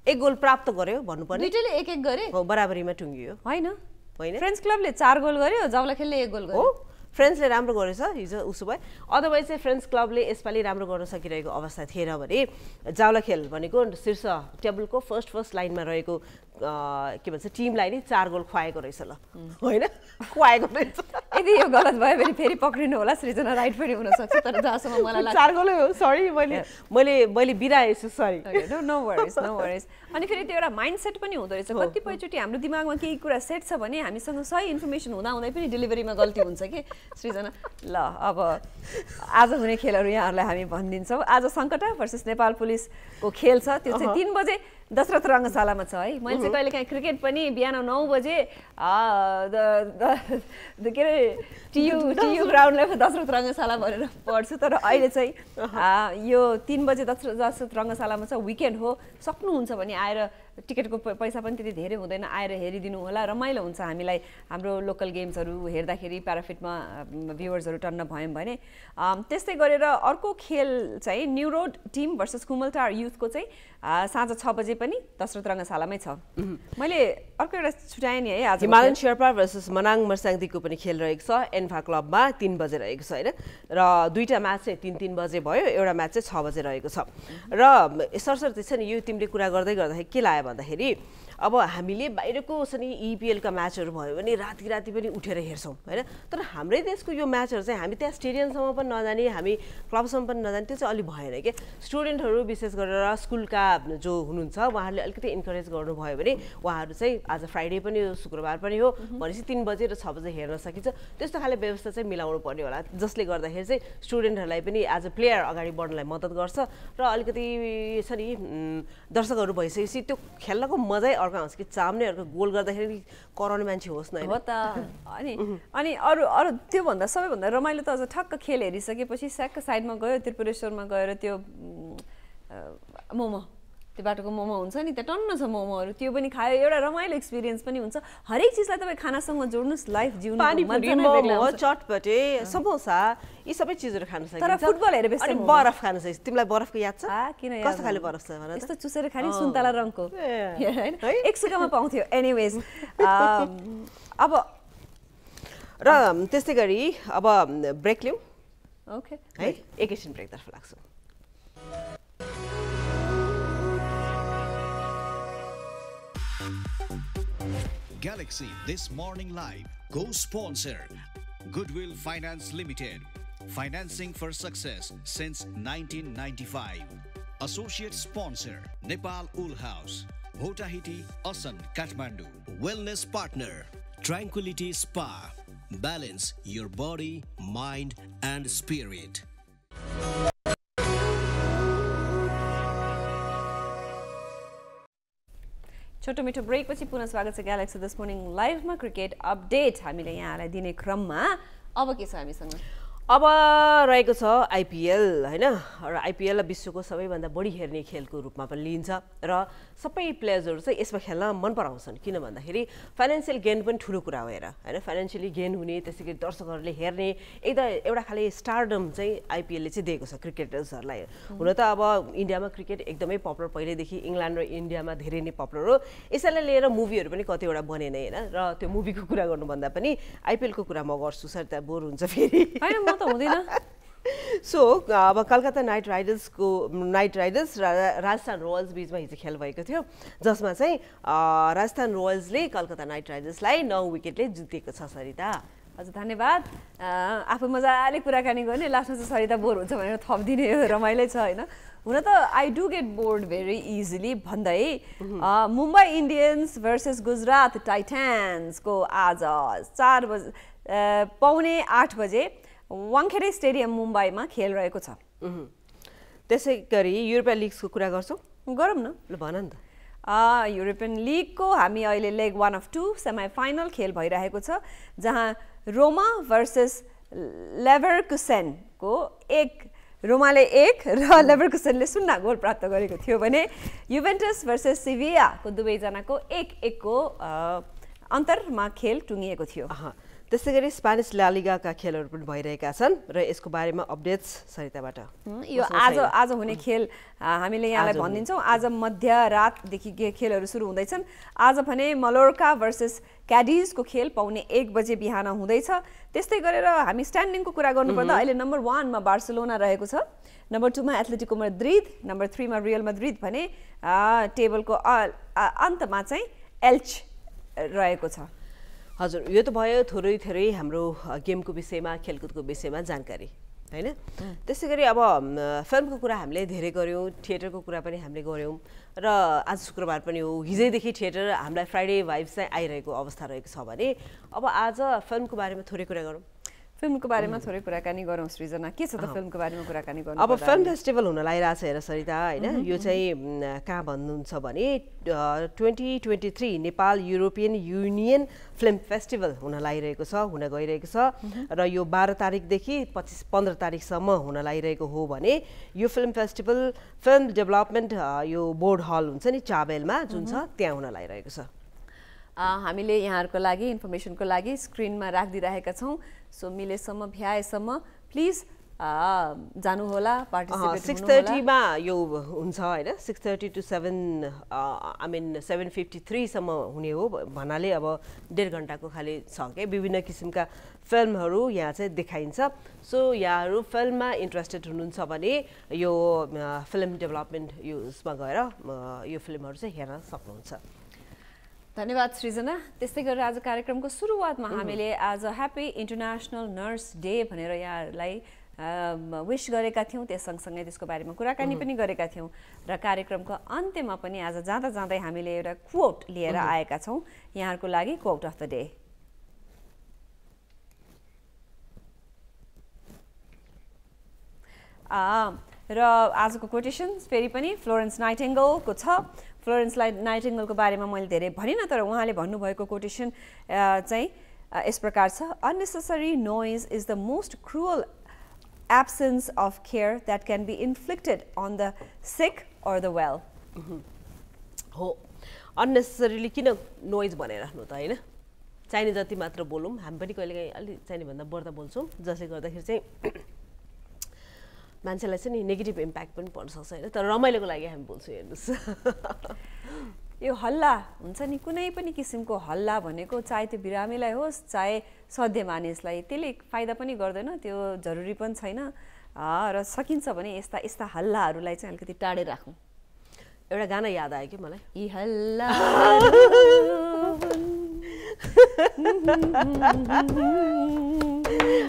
1 गोल प्राप्त गर्यो भन्नुपर्ने। दुईटैले 1-1 गरे हो, बराबरीमा टुङ्गियो हैन। फ्रेन्च क्लबले 4 गोल गर्यो, जावलाखेलले 1 गोल गर्यो। हो, फ्रेन्चले राम्रो गरेछ हिजो उसो भए। अदरवाइज चाहिँ फ्रेन्च क्लबले यसपालि राम्रो गर्न सकिरहेको अवस्था थिएन भने जावलाखेल भनेको शीर्ष टेबलको फर्स्ट लाइनमा रहेको के भन्छ टिमलाई नै 4 गोल खुवाएको रहेछ ल हैन, खुवाएको रहेछ। यदि यो गलत भयो भने फेरि पक्रिनु होला, सृजना राइट पनि हुन सक्छ, तर जहाँसम्म मलाई लाग्छ 4 गोलै हो। सरी मैले बिराएछु, सरी। No worries. अनि फेरि त्यो एउटा माइन्डसेट पनि हुँदो रहेछ। कतिपयचोटि हाम्रो दिमागमा केही कुरा सेट छ भने हामीसँग सही इन्फर्मेसन हुँदै पनि डेलिभरीमा गल्ती हुन्छ कि सृजना। ल अब आज हुने खेलहरू यहाँहरूलाई हामी भनिदिन्छौँ। आज सङ्कटा भर्सेस नेपाल पुलिसको खेल छ, त्यो चाहिँ 3 बजे दशरथ रङ्गशालामा छ है। मैले चाहिँ कहिले काहीँ क्रिकेट पनि बिहान 9 बजे के अरे टियु ग्राउन्डलाई दशरथ रङ्गशाला भनेर पढ्छु, तर अहिले चाहिँ यो 3 बजे दशरथ रङ्गशालामा छ। विकेन्ड हो, सक्नुहुन्छ भने आएर टिकटको पैसा पनि त्यति धेरै हुँदैन, आएर हेरिदिनु होला, रमाइलो हुन्छ हामीलाई हाम्रो लोकल गेम्सहरू हेर्दाखेरि। प्याराफिटमा भ्युवर्सहरू टन्न भयौँ भने। त्यस्तै गरेर अर्को खेल चाहिँ new road team versus Kumaltar युथको चाहिँ साँझ 6 बजे पनि दशरथ रङ्गशालामै छ। मैले अर्को एउटा छुट्याएँ नि है, आज हिमालयन शेर्पा भर्सेस मनाङ मर्साङदीको पनि खेल रहेको छ एन्फा क्लबमा 3 बजे रहेको छ हैन। र दुईटा म्याच चाहिँ 3-3 बजे भयो, एउटा म्याच चाहिँ 6 बजे रहेको छ। र सरसर्ती छ नि यो तिमीले कुरा गर्दै गर्दाखेरि के लाग्यो भन्दाखेरि अब हामीले बाहिरको छ नि इपिएलका म्याचहरू भयो भने राति पनि उठेर हेर्छौँ हैन, तर हाम्रै देशको यो म्याचहरू चाहिँ हामी त्यहाँ स्टेडियमसम्म पनि नजाने, हामी क्लबसम्म पनि नजाने, त्यो चाहिँ अलि भएन के। स्टुडेन्टहरू विशेष गरेर स्कुलका जो हुनुहुन्छ उहाँहरूले अलिकति इन्करेज गर्नुभयो भने उहाँहरू चाहिँ आज फ्राइडे पनि हो, शुक्रबार पनि हो भनेपछि 3 बजे र 6 बजे हेर्न सकिन्छ। त्यस्तो खाले व्यवस्था चाहिँ मिलाउनु पर्ने होला, जसले गर्दाखेरि चाहिँ स्टुडेन्टहरूलाई पनि एज अ प्लेयर अगाडि बढ्नलाई मद्दत गर्छ र अलिकति छ नि दर्शकहरू भइसकेपछि त्यो खेल्नको मजै अर्को हाँस कि चाम्ने अर्को गोल गर्दाखेरि कराउने मान्छे होस् न हो त अनि अरू त्योभन्दा सबैभन्दा रमाइलो त अझ ठक्क खेल हेरिसकेपछि स्याक्क साइडमा गयो त्रिपुरेश्वरमा गएर त्यो मोमो त्यो बाटोको मोमो हुन्छ नि त्यहाँ टन्न छ मोमोहरू त्यो पनि खायो एउटा रमाइलो एक्सपिरियन्स पनि हुन्छ हरेक चिजलाई तपाईँ खानासँग जोड्नुहोस् लाइफ जिउनु पानीपुरी मोमो चटपटे समोसा यी सबै चिजहरू खान सकिन्छ तर फुटबल हेरे अनि बरफ खान सकिन्छ तिमीलाई बरफको याद छ किन कस्तो खाले बरफ छ भन यस्तो चुसेर खाने सुन्तला रङको हैन 1 सुकामा पाउँथ्यो एनीवेज अब र त्यस्तै गरी अब ब्रेक लिउँ ओके है एकैछिन ब्रेकतर्फ लाग्छौँ Galaxy This Morning Live co-sponsor Goodwill Finance Limited, financing for success since 1995. Associate sponsor Nepal Wool House, Hotahiti, Asan, Kathmandu. Wellness partner Tranquility Spa. Balance your body, mind and spirit. छोटो मिठो brake पछि पुनः स्वागत छ Galaxy this morning लाइभमा cricket update हामीले यहाँलाई दिने क्रममा अब के छ हामीसँग अब रहेको छ आइपिएल हैन र आइपिएल विश्वको सबैभन्दा बढी हेर्ने खेलको रूपमा पनि लिइन्छ र सबै प्लेयर्सहरू चाहिँ यसमा खेल्न मन पराउँछन् किन भन्दाखेरि फाइनान्शियल गेन पनि ठुलो कुरा हो हेर हैन फाइनान्शियली गेन हुने त्यसैगरी दर्शकहरूले हेर्ने एउटा खाले स्टारडम चाहिँ आइपिएलले चाहिँ दिएको छ क्रिकेटर्सहरूलाई हुन त अब इन्डियामा क्रिकेट एकदमै पपुलर पहिलेदेखि इङ्ल्यान्ड र इन्डियामा धेरै नै पपुलर हो यसैलाई लिएर मुभीहरू पनि कतिवटा बने नै हैन र त्यो मुभीको कुरा गर्नुभन्दा पनि आइपिएलको कुरा म गर्छु सर त बोर हुन्छ फेरि हैन म त हुँदैन सो अब कलकत्ता नाइट राइडर्स र राजस्थान रोयल्स बीचमा हिजो खेल भएको थियो जसमा चाहिँ राजस्थान रोयल्सले कलकत्ता नाइट राइडर्सलाई 9 विकेटले जितेको छ सरिता हजुर धन्यवाद आफू मजाले कुराकानी गर्ने लास्टमा चाहिँ सरिता बोर हुन्छ भनेर थपिदिने रमाइलो छ हैन हुन त I do get bored very easily भन्दै मुम्बई इन्डियन्स भर्सेस गुजरात टाइटन्सको आज 7:08 बजे वाङखेडे स्टेडियम मुम्बईमा खेल रहेको छ त्यसै गरी युरोपियन लिग्सको कुरा गर्छौँ गरौँ न ल भन नि त युरोपियन लिगको हामी अहिले लेग 1 अफ 2 सेमी फाइनल खेल भइरहेको छ जहाँ रोमा भर्सेस लेभरकुसेनको रोमाले 1 र लेभरकुसेनले 0 गोल प्राप्त गरेको थियो भने युभेन्टस भर्सेस सिभियाको दुवैजनाको 1-1 को अन्तरमा खेल टुङ्गिएको थियो त्यसै गरी स्पेनिस ला लिगाका खेलहरू पनि भइरहेका छन् र यसको बारेमा अपडेट्स सरिताबाट यो आज हुने खेल हामीले यहाँलाई भनिदिन्छौँ आज मध्यरातदेखि खेलहरू सुरु हुँदैछन् आज भने मलोर्का भर्सेस क्याडिजको खेल पाउने 1 बजे बिहान हुँदैछ त्यस्तै गरेर हामी स्ट्यान्डिङको कुरा गर्नुपर्दा अहिले नम्बर 1 मा बार्सिलोना रहेको छ नम्बर 2 मा एथलेटिको माद्रिद नम्बर 3 मा रियल माद्रिद भने टेबलको अन्तमा चाहिँ एल्च रहेको छ हजुर यो त भयो थोरै हाम्रो गेमको विषयमा खेलकुदको विषयमा जानकारी हैन त्यसै गरी अब फिल्मको कुरा हामीले धेरै गर्यौँ थिएटरको कुरा पनि हामीले गर्यौँ र आज शुक्रबार पनि हो हिजैदेखि थिएटर हामीलाई फ्राइडे भाइब्स चाहिँ आइरहेको अवस्था रहेको छ भने अब आज फिल्मको बारेमा थोरै कुरा गरौँ फिल्मको बारेमा थोरै कुराकानी गरौँ सृजना के छ त फिल्मको बारेमा कुराकानी गर्नु अब फिल्म फेस्टिभल हुन लागिरहेछ हेर सरिता हैन यो चाहिँ कहाँ भन्नुहुन्छ भने 2023 Nepal European union film festival हुन लागिरहेको छ हुन गइरहेको छ र यो 12 तारिकदेखि 15 तारिकसम्म हुन लागिरहेको हो भने यो फिल्म फेस्टिभल फिल्म डेभलपमेन्ट यो बोर्ड हल हुन्छ नि चाबेलमा जुन छ त्यहाँ हुन लागिरहेको छ हामीले यहाँहरुको लागि इन्फर्मेसनको लागि स्क्रिनमा राखिदिरहेका छौं सो मिलेसम्म भ्याएसम्म प्लिज जानु होला पार्टिसिपेट हुनु होला 6:30 मा यो हुन्छ हैन 6:30 to 7 आई मिन 7:53 सम्म हुने हो भन्नाले अब 1.5 घण्टाको खाली छ के विभिन्न किसिमका फिल्महरु यहाँ चाहिँ देखाइन्छ सो यहाँहरु फिल्ममा इन्ट्रेस्टेड हुनुहुन्छ भने यो फिल्म डेभलपमेन्ट युजमा गएर यो फिल्महरु चाहिँ हेर्न सक्नुहुन्छ धन्यवाद सृजना त्यस्तै गरेर आज कार्यक्रमको सुरुवातमा हामीले आज ह्यापी इन्टरनेशनल नर्स डे भनेर यहाँहरुलाई विश गरेका थियौं त्यस सँगसँगै त्यसको बारेमा कुराकानी पनि गरेका थियौं र कार्यक्रमको अन्त्यमा पनि आज जाँदा जाँदै हामीले एउटा क्वोट लिएर आएका छौं यहाँहरुको लागि क्वोट अफ द डे र आजको कोटेशन्स फेरि पनि फ्लोरेन्स नाइटिङ्गेलको छ फ्लोरेन्स नाइटिङ्गेलको बारेमा मैले धेरै भनिनँ, तर उहाँले भन्नुभएको कोटेसन चाहिँ यस प्रकार छ, unnecessary noise is the most cruel absence of care that can be inflicted on the sick or the well. हो, अननेसेसरीली किन नोइज भनिराख्नु त होइन, चाहिने जति मात्र बोलौँ, हामी पनि कहिलेकाहीँ अलिक चाहिनेभन्दा बढ्ता बोल्छौँ, जसले गर्दाखेरि चाहिँ मान्छेलाई चाहिँ नि नेगेटिभ इम्प्याक्ट पनि पर्न सक्छ होइन, तर रमाइलोको लागि हामी बोल्छौँ। हेर्नुहोस् यो हल्ला हुन्छ नि, कुनै पनि किसिमको हल्ला भनेको चाहे त्यो बिरामीलाई होस् चाहे सध्य मानिसलाई, त्यसले फाइदा पनि गर्दैन, त्यो जरुरी पनि छैन, र सकिन्छ भने यस्ता यस्ता हल्लाहरूलाई चाहिँ अलिकति टाढे राखौँ। एउटा गाना याद आयो कि मलाई, यी हल्ला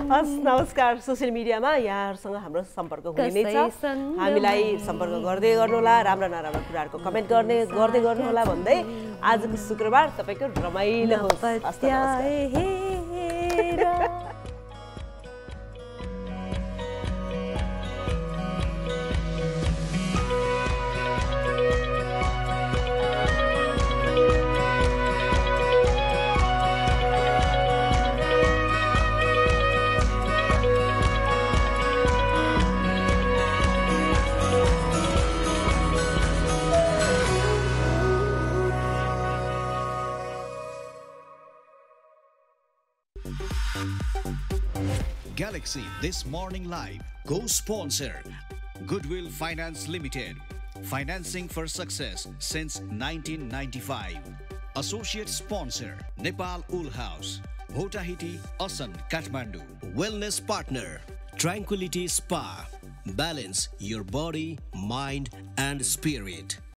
हस् नमस्कार। सोसियल मिडियामा यहाँहरूसँग हाम्रो सम्पर्क हुने नै छ, हामीलाई सम्पर्क गर्दै गर्नुहोला, राम्रा नराम्रा कुराहरूको कमेन्ट गर्दै गर्नुहोला भन्दै आजको शुक्रबार तपाईँको रमाइलो होस्। Galaxy This Morning Live co-sponsor Goodwill Finance Limited, financing for success since 1995. Associate sponsor Nepal Wool House, Hotahiti, Asan, Kathmandu. Wellness partner Tranquility Spa. Balance your body, mind and spirit.